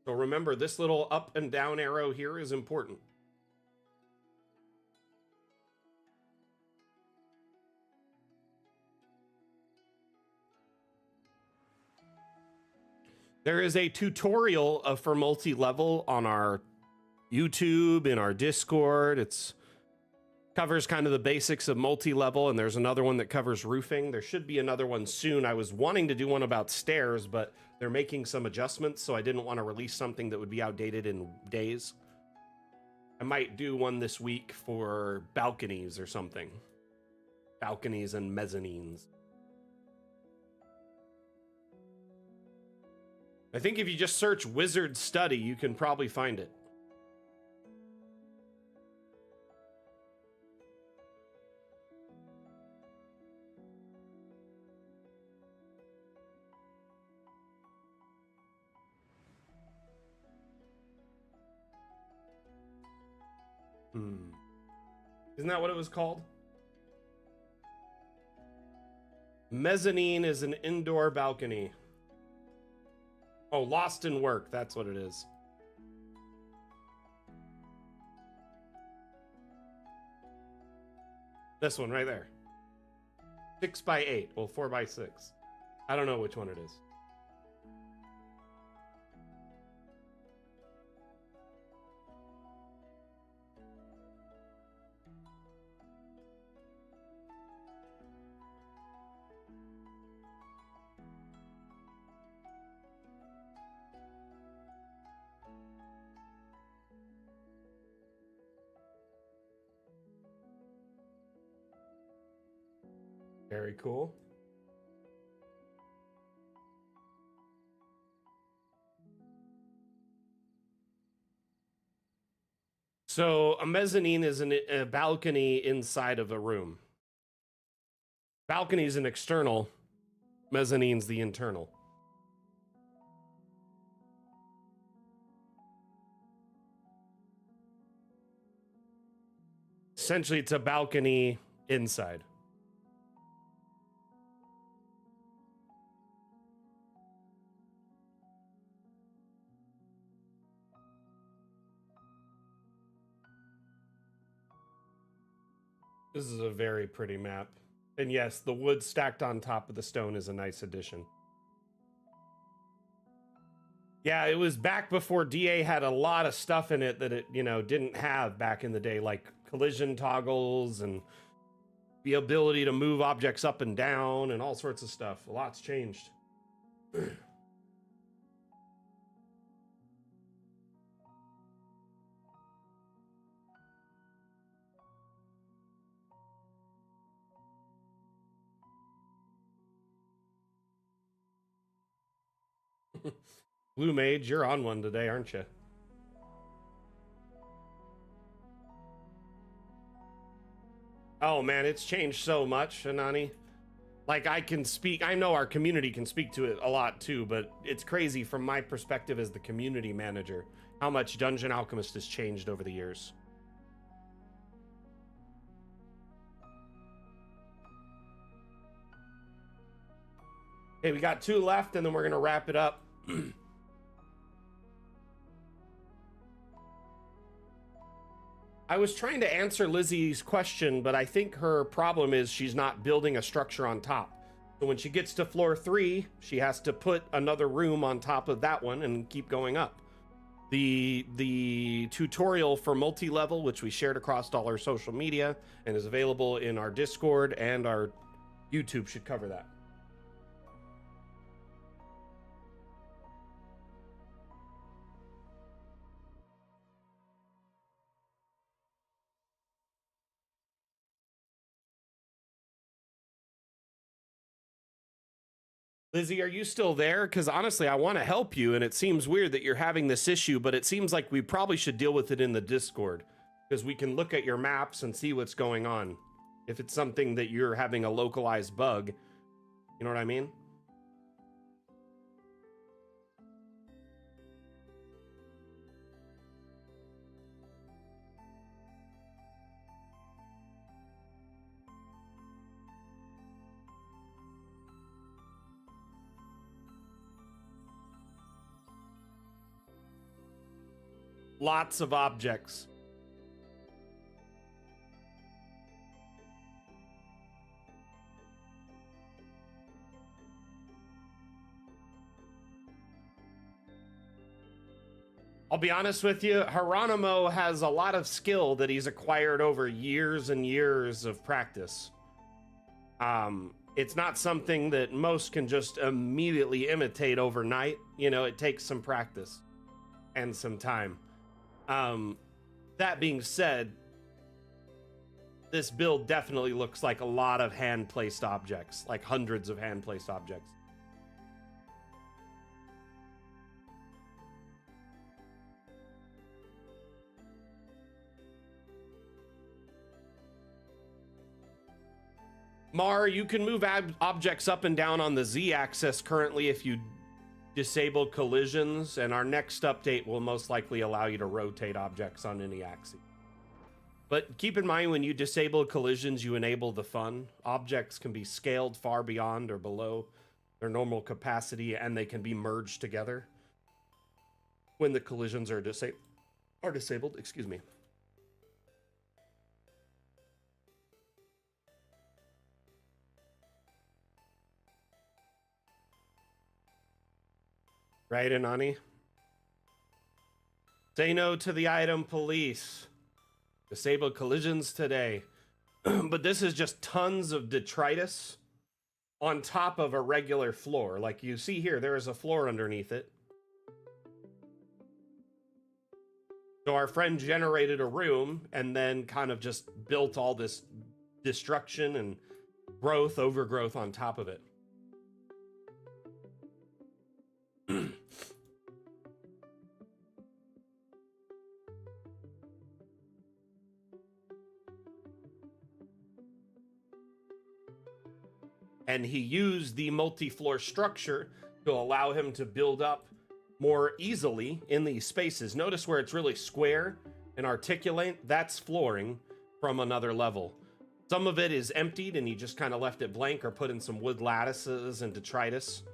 So remember, this little up and down arrow here is important. There is a tutorial for multi-level on our YouTube, in our Discord. It's covers kind of the basics of multi-level, and there's another one that covers roofing. There should be another one soon. I was wanting to do one about stairs, but they're making some adjustments, so I didn't want to release something that would be outdated in days. I might do one this week for balconies or something. Balconies and mezzanines. I think if you just search Wizard Study, you can probably find it. Isn't that what it was called? Mezzanine is an indoor balcony. Oh, Lost in Work. That's what it is. This one right there. 6x8. Well, 4x6. I don't know which one it is. Very cool. So a mezzanine is a balcony inside of a room. Balcony is an external. Mezzanine's the internal. Essentially, it's a balcony inside. This is a very pretty map. And yes, the wood stacked on top of the stone is a nice addition. Yeah, it was back before DA had a lot of stuff in it that it, didn't have back in the day, like collision toggles and the ability to move objects up and down and all sorts of stuff. A lot's changed. Blue Mage, you're on one today, aren't you? Oh man, it's changed so much, Anani. Like I know our community can speak to it a lot too, but it's crazy from my perspective as the community manager, how much Dungeon Alchemist has changed over the years. Okay, we got 2 left and then we're gonna wrap it up. I was trying to answer Lizzie's question, but I think her problem is she's not building a structure on top. So when she gets to floor 3, she has to put another room on top of that one and keep going up. The tutorial for multi-level, which we shared across all our social media and is available in our Discord and our YouTube, should cover that. Lizzie, are you still there? Because honestly, I want to help you, and it seems weird that you're having this issue, but it seems like we probably should deal with it in the Discord, because we can look at your maps and see what's going on. If it's something that you're having a localized bug, you know what I mean? Lots of objects. I'll be honest with you, Hieronymo has a lot of skill that he's acquired over years and years of practice. It's not something that most can just immediately imitate overnight. You know, it takes some practice and some time. That being said, this build definitely looks like a lot of hand-placed objects, like hundreds of hand-placed objects. Mar, you can move objects up and down on the Z-axis currently if you disable collisions, and our next update will most likely allow you to rotate objects on any axis. But keep in mind, when you disable collisions, you enable the fun. Objects can be scaled far beyond or below their normal capacity, and they can be merged together when the collisions are disabled. Excuse me. Right, Anani? Say no to the item police. Disable collisions today. But this is just tons of detritus on top of a regular floor. Like you see here, there is a floor underneath it. So our friend generated a room and then kind of just built all this destruction and growth, overgrowth on top of it. And he used the multi-floor structure to allow him to build up more easily in these spaces. Notice where it's really square and articulate, that's flooring from another level. Some of it is emptied and he just kind of left it blank or put in some wood lattices and detritus.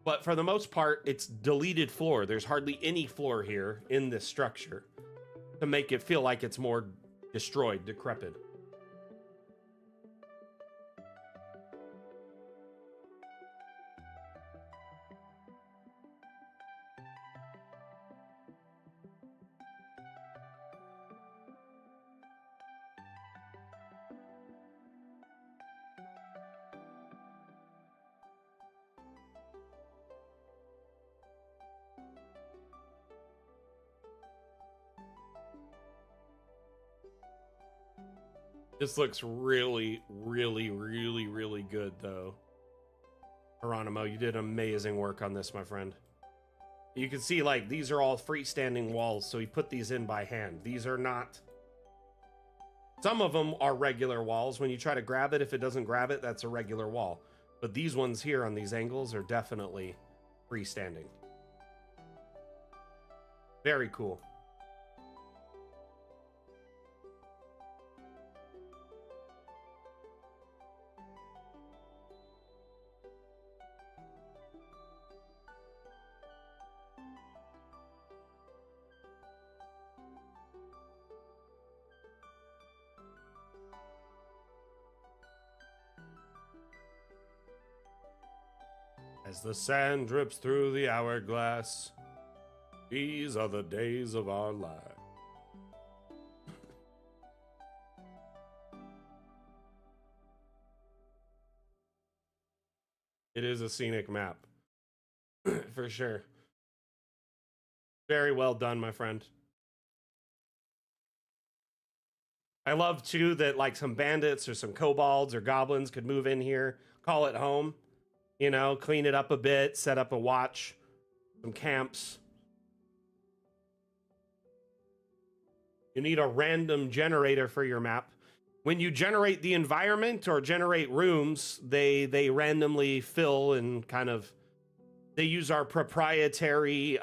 But for the most part, it's deleted floor. There's hardly any floor here in this structure to make it feel like it's more destroyed, decrepit. This looks really, really, really, really good, though. Hieronymo, you did amazing work on this, my friend. You can see, like, these are all freestanding walls, so he put these in by hand. These are not... Some of them are regular walls. When you try to grab it, if it doesn't grab it, that's a regular wall. But these ones here on these angles are definitely freestanding. Very cool. As the sand drips through the hourglass, these are the days of our lives. It is a scenic map, for sure. Very well done, my friend. I love, too, that, like, some bandits or some kobolds or goblins could move in here, call it home. You know, clean it up a bit, set up a watch, some camps. You need a random generator for your map. When you generate the environment or generate rooms, they randomly fill and kind of, they use our proprietary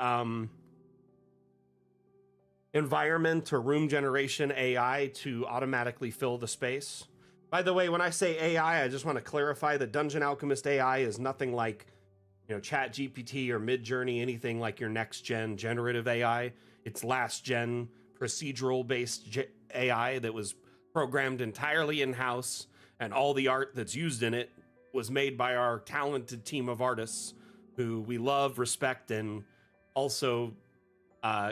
environment or room generation AI to automatically fill the space. By the way, when I say AI, I just want to clarify that Dungeon Alchemist AI is nothing like, you know, Chat GPT or Midjourney, anything like your next gen generative AI. It's last gen procedural based AI that was programmed entirely in house, and all the art that's used in it was made by our talented team of artists who we love, respect, and also,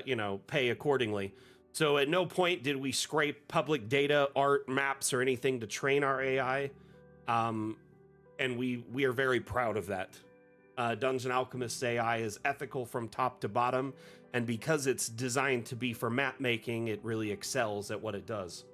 you know, pay accordingly. So at no point did we scrape public data, art, maps, or anything to train our AI, and we are very proud of that. Dungeon Alchemist's AI is ethical from top to bottom, and because it's designed to be for map making, it really excels at what it does.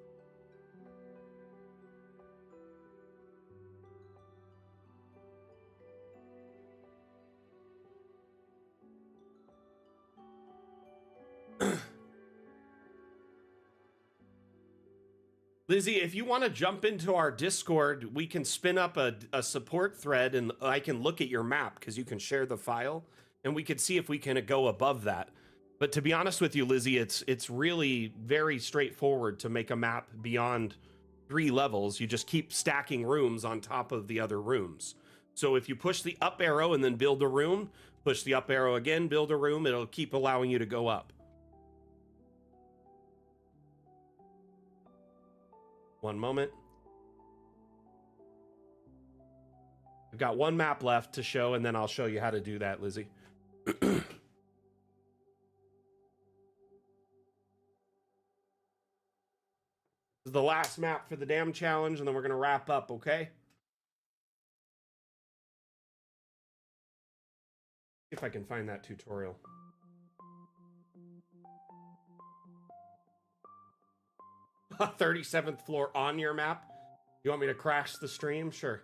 Lizzie, if you want to jump into our Discord, we can spin up a support thread and I can look at your map because you can share the file and we can see if we can go above that. But to be honest with you, Lizzie, it's really very straightforward to make a map beyond 3 levels. You just keep stacking rooms on top of the other rooms. So if you push the up arrow and then build a room, push the up arrow again, build a room, it'll keep allowing you to go up. One moment. I've got one map left to show, and then I'll show you how to do that, Lizzie. This is the last map for the dam challenge, and then we're going to wrap up, okay? See if I can find that tutorial. A 37th floor on your map? You want me to crash the stream? Sure.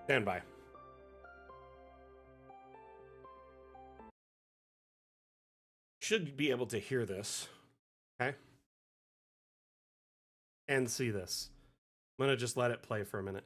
Stand by. Should be able to hear this, okay? And see this. I'm gonna just let it play for a minute.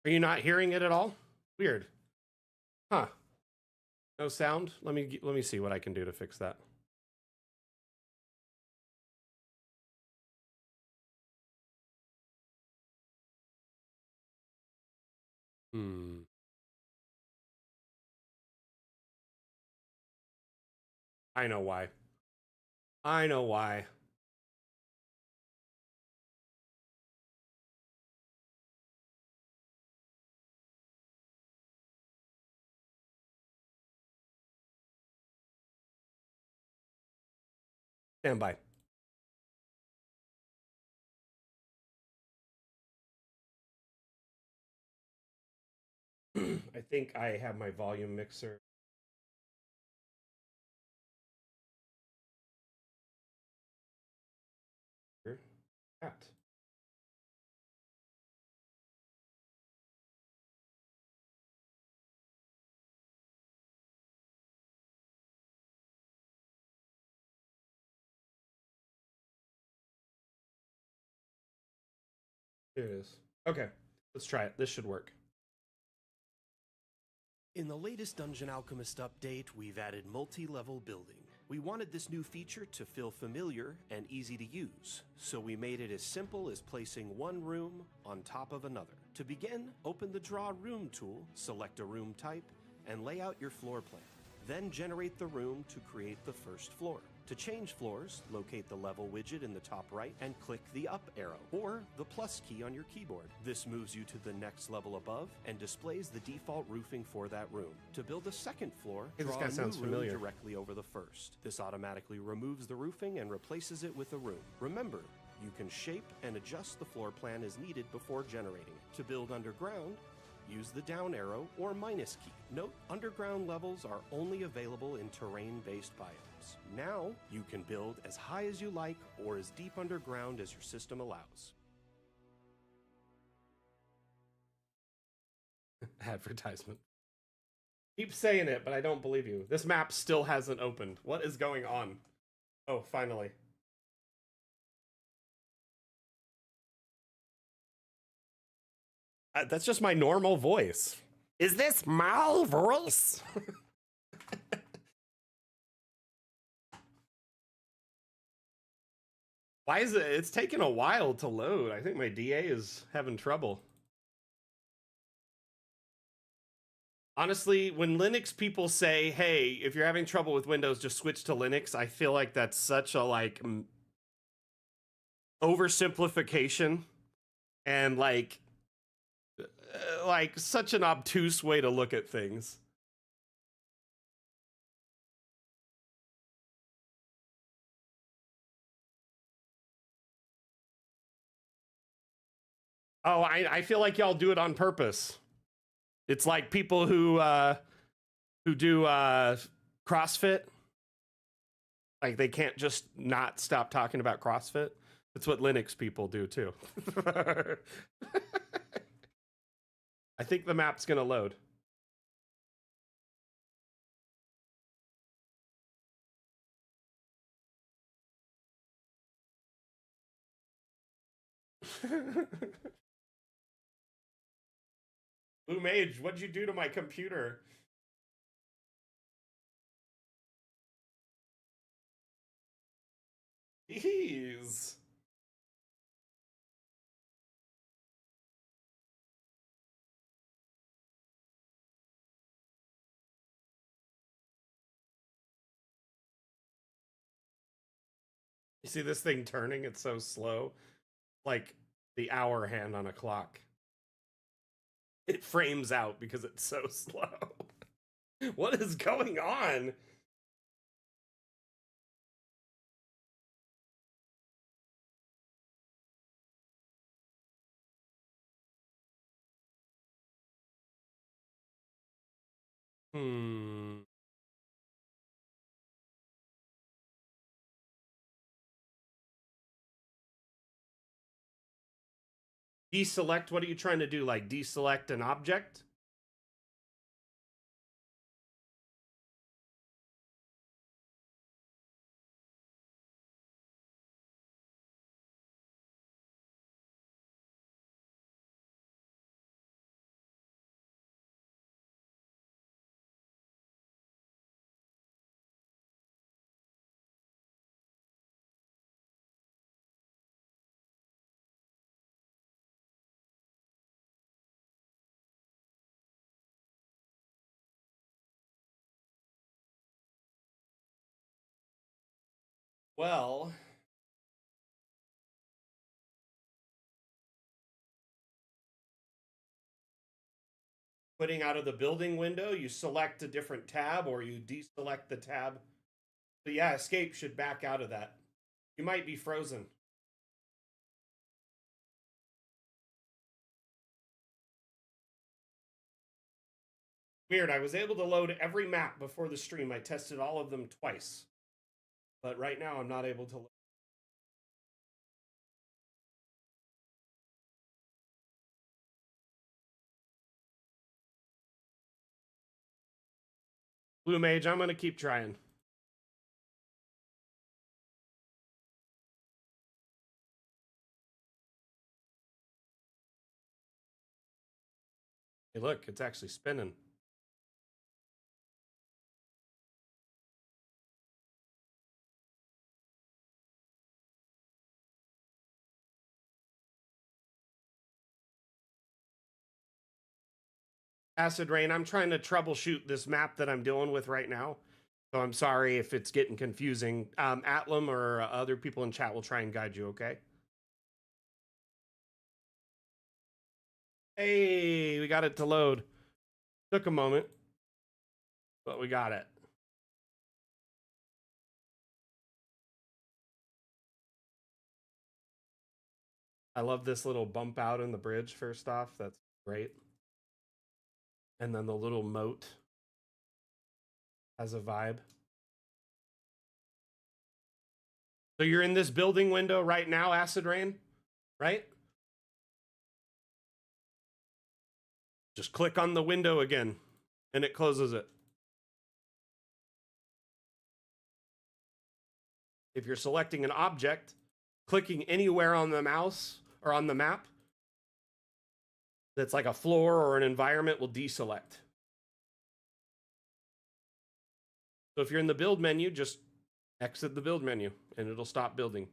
Are you not hearing it at all? Weird. Huh. No sound? Let me see what I can do to fix that. I know why. I know why. Stand by. I think I have my volume mixer. At. Here it is. Okay, let's try it. This should work. In the latest Dungeon Alchemist update, we've added multi-level building, We wanted this new feature to feel familiar and easy to use, so we made it as simple as placing one room on top of another. To begin, open the Draw Room tool, select a room type, and lay out your floor plan. Then generate the room to create the first floor. To change floors, locate the level widget in the top right and click the up arrow or the plus key on your keyboard. This moves you to the next level above and displays the default roofing for that room. To build a second floor, draw a new room directly over the first. This automatically removes the roofing and replaces it with a room. Remember, you can shape and adjust the floor plan as needed before generating it. To build underground, use the down arrow or minus key. Note, underground levels are only available in terrain-based biomes. Now, you can build as high as you like or as deep underground as your system allows. Advertisement. Keep saying it, but I don't believe you. This map still hasn't opened. What is going on? Oh, finally. That's just my normal voice. Is this my voice? Why is it? It's taking a while to load. I think my DA is having trouble. Honestly, when Linux people say, hey, if you're having trouble with Windows, just switch to Linux, I feel like that's such a oversimplification and like such an obtuse way to look at things. Oh, I feel like y'all do it on purpose. It's like people who do CrossFit. Like they can't just not stop talking about CrossFit. That's what Linux people do too. I think the map's gonna load. Blue Mage, what'd you do to my computer? Jeez. You see this thing turning? It's so slow. Like the hour hand on a clock. It frames out because it's so slow. What is going on? Hmm. Deselect, what are you trying to do? Like deselect an object? Well, putting out of the building window, you select a different tab or you deselect the tab. So yeah, escape should back out of that. You might be frozen. Weird, I was able to load every map before the stream. I tested all of them twice. But right now I'm not able to load. Blue Mage, I'm gonna keep trying. Hey, look, it's actually spinning. Acid Rain, I'm trying to troubleshoot this map that I'm dealing with right now. So I'm sorry if it's getting confusing. Atlam or other people in chat will try and guide you, okay? Hey, we got it to load. Took a moment, but we got it. I love this little bump out in the bridge, first off. That's great. And then the little moat has a vibe. So you're in this building window right now, Acid Rain, right? Just click on the window again, and it closes it. If you're selecting an object, clicking anywhere on the mouse or on the map that's like a floor or an environment will deselect. So if you're in the build menu, just exit the build menu and it'll stop building.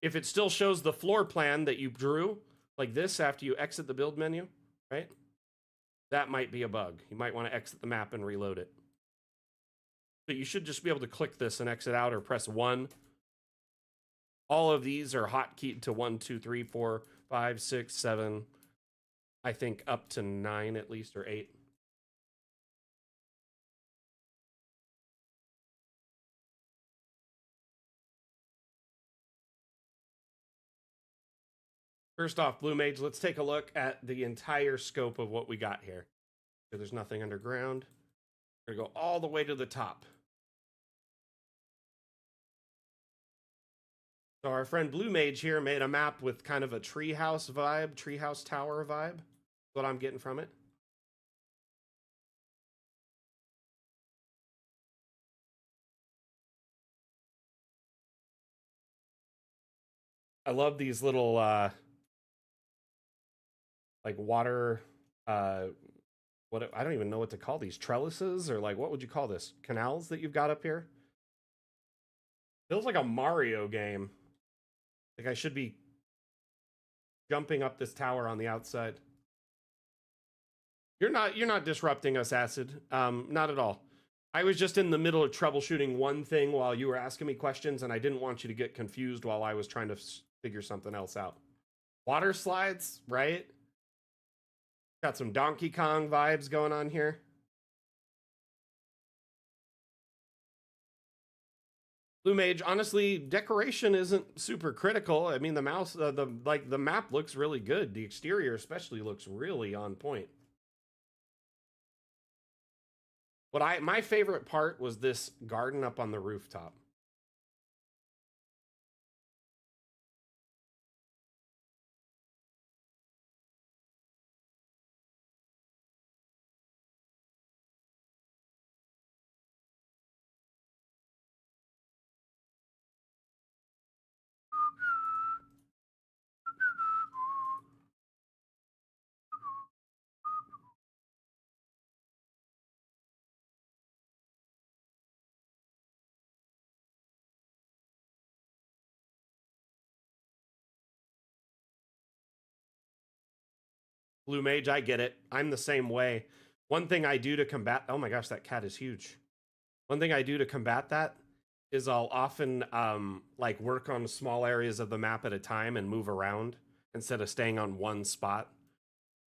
If it still shows the floor plan that you drew like this after you exit the build menu, right? That might be a bug. You might want to exit the map and reload it. But you should just be able to click this and exit out or press 1. All of these are hotkeyed to 1, 2, 3, 4, 5, 6, 7. I think up to 9 at least, or 8. First off, Blue Mage, let's take a look at the entire scope of what we got here. So there's nothing underground. We're gonna go all the way to the top. So our friend Blue Mage here made a map with kind of a treehouse vibe, treehouse tower vibe. That's what I'm getting from it. I love these little like water what I don't even know what to call these, trellises, or like what would you call this, canals that you've got up here. Feels like a Mario game. Like I should be jumping up this tower on the outside. You're not disrupting us, Acid. Not at all. I was just in the middle of troubleshooting one thing while you were asking me questions, and I didn't want you to get confused while I was trying to figure something else out. Water slides, right? Got some Donkey Kong vibes going on here. Blue Mage, honestly, decoration isn't super critical. I mean, the mouse, the map looks really good. The exterior especially looks really on point. My favorite part was this garden up on the rooftop. Blue Mage, I get it. I'm the same way. One thing I do to combat, oh my gosh, that cat is huge. One thing I do to combat that is I'll often like work on small areas of the map at a time and move around instead of staying on one spot.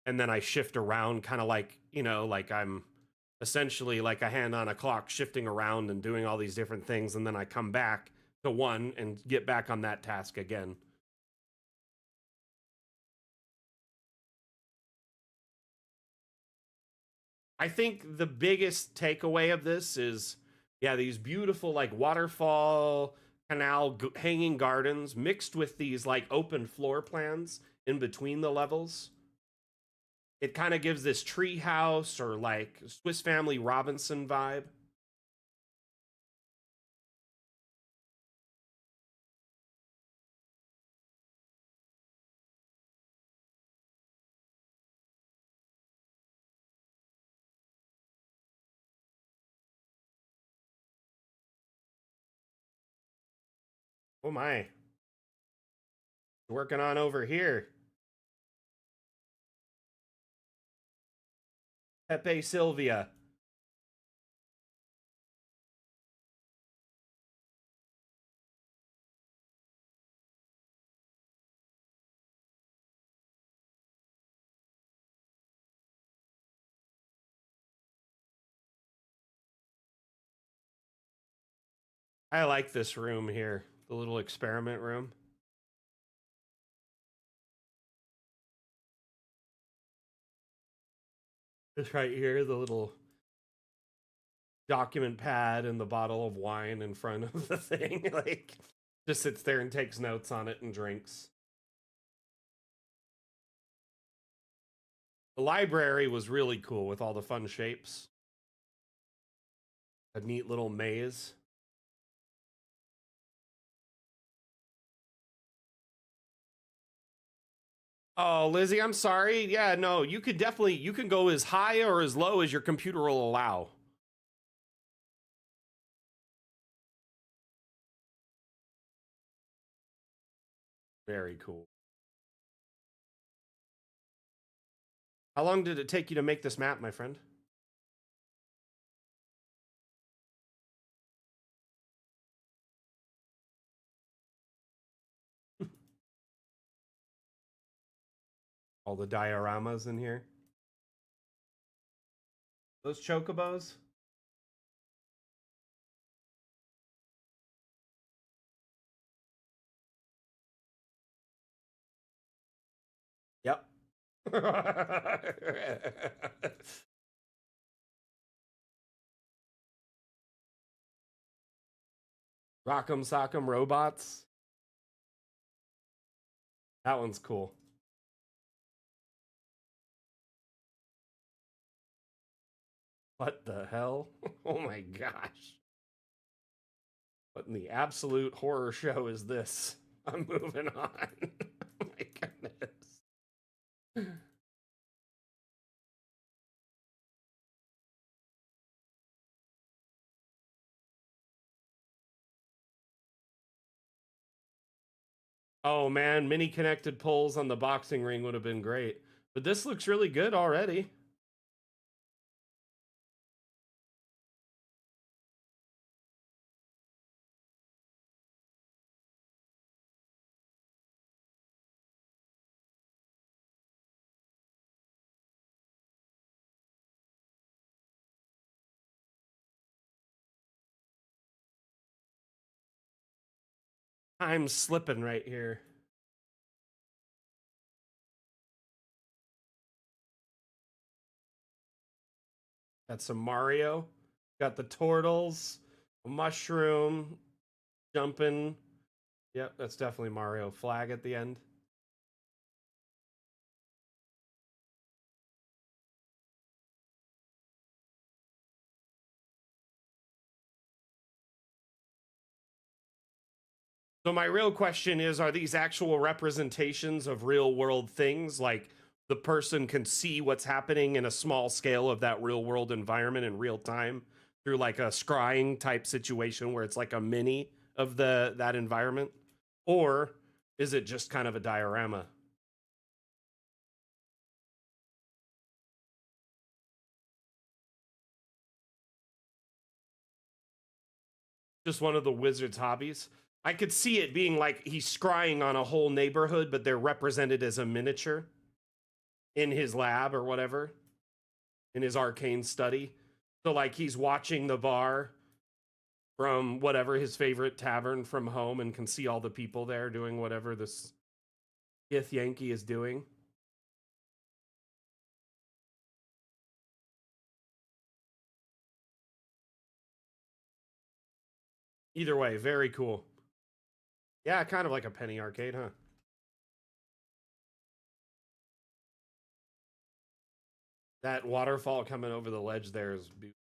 And then I shift around kind of like, you know, like I'm essentially like a hand on a clock shifting around and doing all these different things. And then I come back to one and get back on that task again. I think the biggest takeaway of this is, yeah, these beautiful like waterfall, canal, hanging gardens mixed with these like open floor plans in between the levels. It kind of gives this tree house or like Swiss Family Robinson vibe. Oh my. Working on over here. Pepe Sylvia. I like this room here, the little experiment room. This right here, the little document pad and the bottle of wine in front of the thing. Like, just sits there and takes notes on it and drinks. The library was really cool with all the fun shapes. A neat little maze. Oh, Lizzie, I'm sorry. Yeah, no, you could definitely, you can go as high or as low as your computer will allow. Very cool. How long did it take you to make this map, my friend? All the dioramas in here. Those chocobos? Yep. Rock'em Sock'em Robots. That one's cool. What the hell? Oh my gosh. What in the absolute horror show is this? I'm moving on. Oh my goodness. Oh man, mini connected poles on the boxing ring would have been great. But this looks really good already. I'm slipping right here. Got some Mario. Got the turtles, a mushroom, jumping. Yep, that's definitely Mario. Flag at the end. So my real question is, are these actual representations of real world things? Like the person can see what's happening in a small scale of that real world environment in real time through like a scrying type situation where it's like a mini of that environment? Or is it just kind of a diorama? Just one of the wizard's hobbies. I could see it being like he's scrying on a whole neighborhood, but they're represented as a miniature in his lab or whatever, in his arcane study. So like he's watching the bar from whatever his favorite tavern from home and can see all the people there doing whatever this Githyanki is doing. Either way, very cool. Yeah, kind of like a penny arcade, huh? That waterfall coming over the ledge there is beautiful.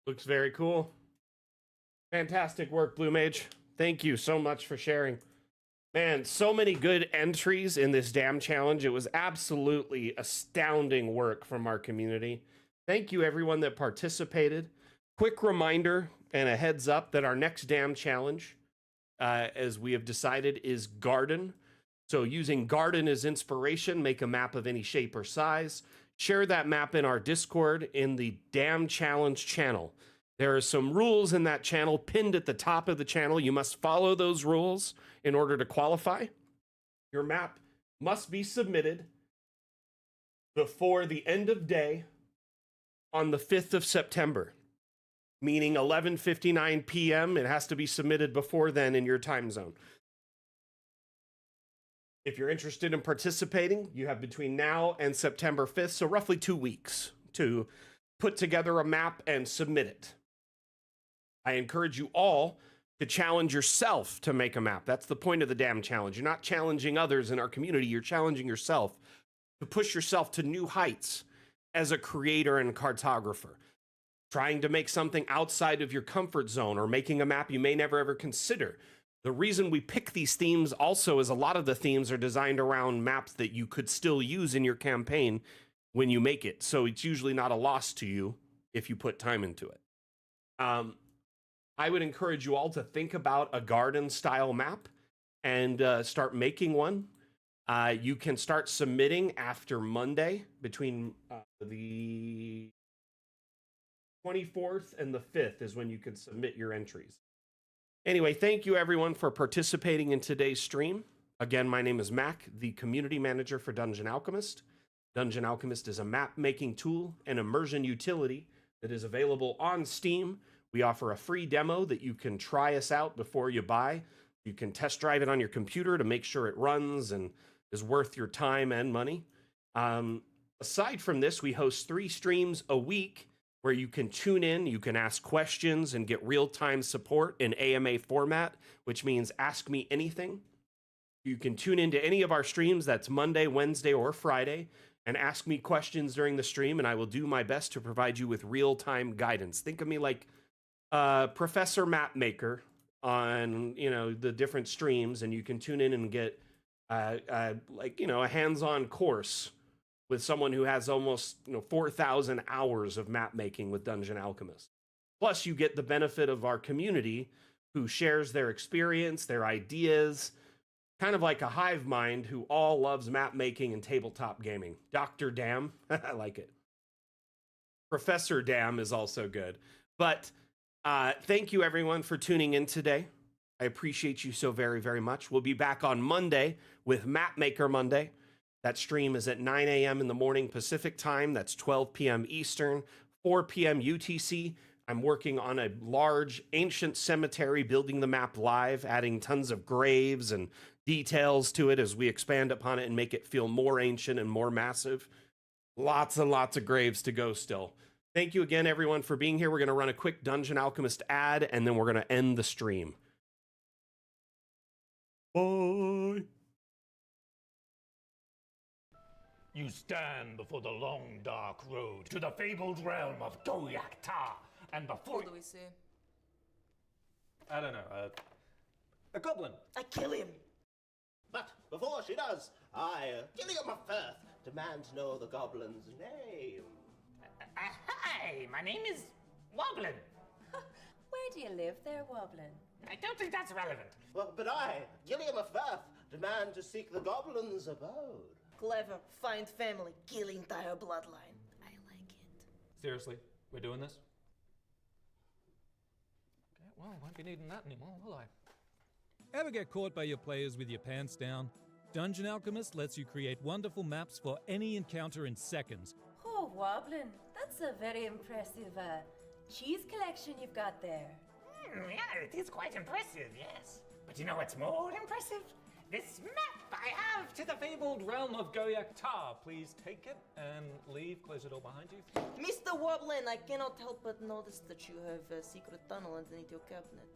Looks very cool. Fantastic work, Blue Mage. Thank you so much for sharing. Man, so many good entries in this damn challenge. It was absolutely astounding work from our community. Thank you, everyone that participated. Quick reminder and a heads up that our next damn challenge, as we have decided, is garden. So using garden as inspiration, make a map of any shape or size. Share that map in our Discord in the Damn Challenge channel. There are some rules in that channel pinned at the top of the channel. You must follow those rules in order to qualify. Your map must be submitted before the end of day on the 5th of September, meaning 11:59 p.m. It has to be submitted before then in your time zone. If you're interested in participating, you have between now and September 5th, so roughly 2 weeks, to put together a map and submit it. I encourage you all to challenge yourself to make a map. That's the point of the damn challenge. You're not challenging others in our community. You're challenging yourself to push yourself to new heights as a creator and cartographer. Trying to make something outside of your comfort zone or making a map you may never ever consider. The reason we pick these themes also is a lot of the themes are designed around maps that you could still use in your campaign when you make it. So it's usually not a loss to you if you put time into it. I would encourage you all to think about a garden style map and start making one. You can start submitting after Monday between the 24th and the 5th is when you can submit your entries. Anyway, thank you everyone for participating in today's stream. Again, my name is Mac, the community manager for Dungeon Alchemist. Dungeon Alchemist is a map making tool and immersion utility that is available on Steam. We offer a free demo that you can try us out before you buy. You can test drive it on your computer to make sure it runs and is worth your time and money. Aside from this, we host 3 streams a week where you can tune in, you can ask questions and get real-time support in AMA format, which means ask me anything. You can tune into any of our streams, that's Monday, Wednesday, or Friday, and ask me questions during the stream, and I will do my best to provide you with real-time guidance. Think of me like Professor Mapmaker on the different streams, and you can tune in and get a hands-on course with someone who has almost 4,000 hours of map making with Dungeon Alchemist. Plus, you get the benefit of our community who shares their experience, their ideas, kind of like a hive mind who all loves map making and tabletop gaming. Dr. Dam, I like it. Professor Dam is also good. But thank you everyone for tuning in today. I appreciate you so very, very much. We'll be back on Monday with Mapmaker Monday. That stream is at 9 a.m. in the morning Pacific time. That's 12 p.m. Eastern, 4 p.m. UTC. I'm working on a large ancient cemetery, building the map live, adding tons of graves and details to it as we expand upon it and make it feel more ancient and more massive. Lots and lots of graves to go still. Thank you again, everyone, for being here. We're going to run a quick Dungeon Alchemist ad, and then we're going to end the stream. Bye. You stand before the long, dark road to the fabled realm of Goyak Ta, and before What do we see? I don't know, a goblin. I kill him. But before she does, I, Gilliam of Firth, demand to know the goblin's name. Hi, my name is Woblin. Where do you live there, Woblin? I don't think that's relevant. Well, but I, Gilliam of Firth, demand to seek the goblin's abode. Clever. Find family. Kill entire bloodline. I like it. Seriously, we're doing this? Okay, well, won't be needing that anymore, will I? Ever get caught by your players with your pants down? Dungeon Alchemist lets you create wonderful maps for any encounter in seconds. Oh, Woblin, that's a very impressive cheese collection you've got there. Yeah, it is quite impressive, yes. But you know what's more impressive? This map I have to the fabled realm of Goyak Ta. Please take it and leave. Close the door behind you. Mr. Woblin, I cannot help but notice that you have a secret tunnel underneath your cabinet.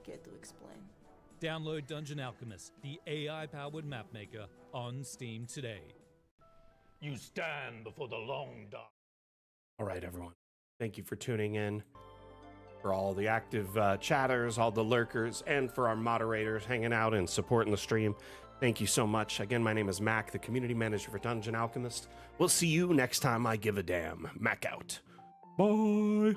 Care to explain? Download Dungeon Alchemist, the AI-powered map maker, on Steam today. You stand before the long dark. All right, everyone. Thank you for tuning in. for all the active chatters, all the lurkers, and for our moderators hanging out and supporting the stream. Thank you so much. Again, my name is Mac, the community manager for Dungeon Alchemist. We'll see you next time I give a damn. Mac out. Bye.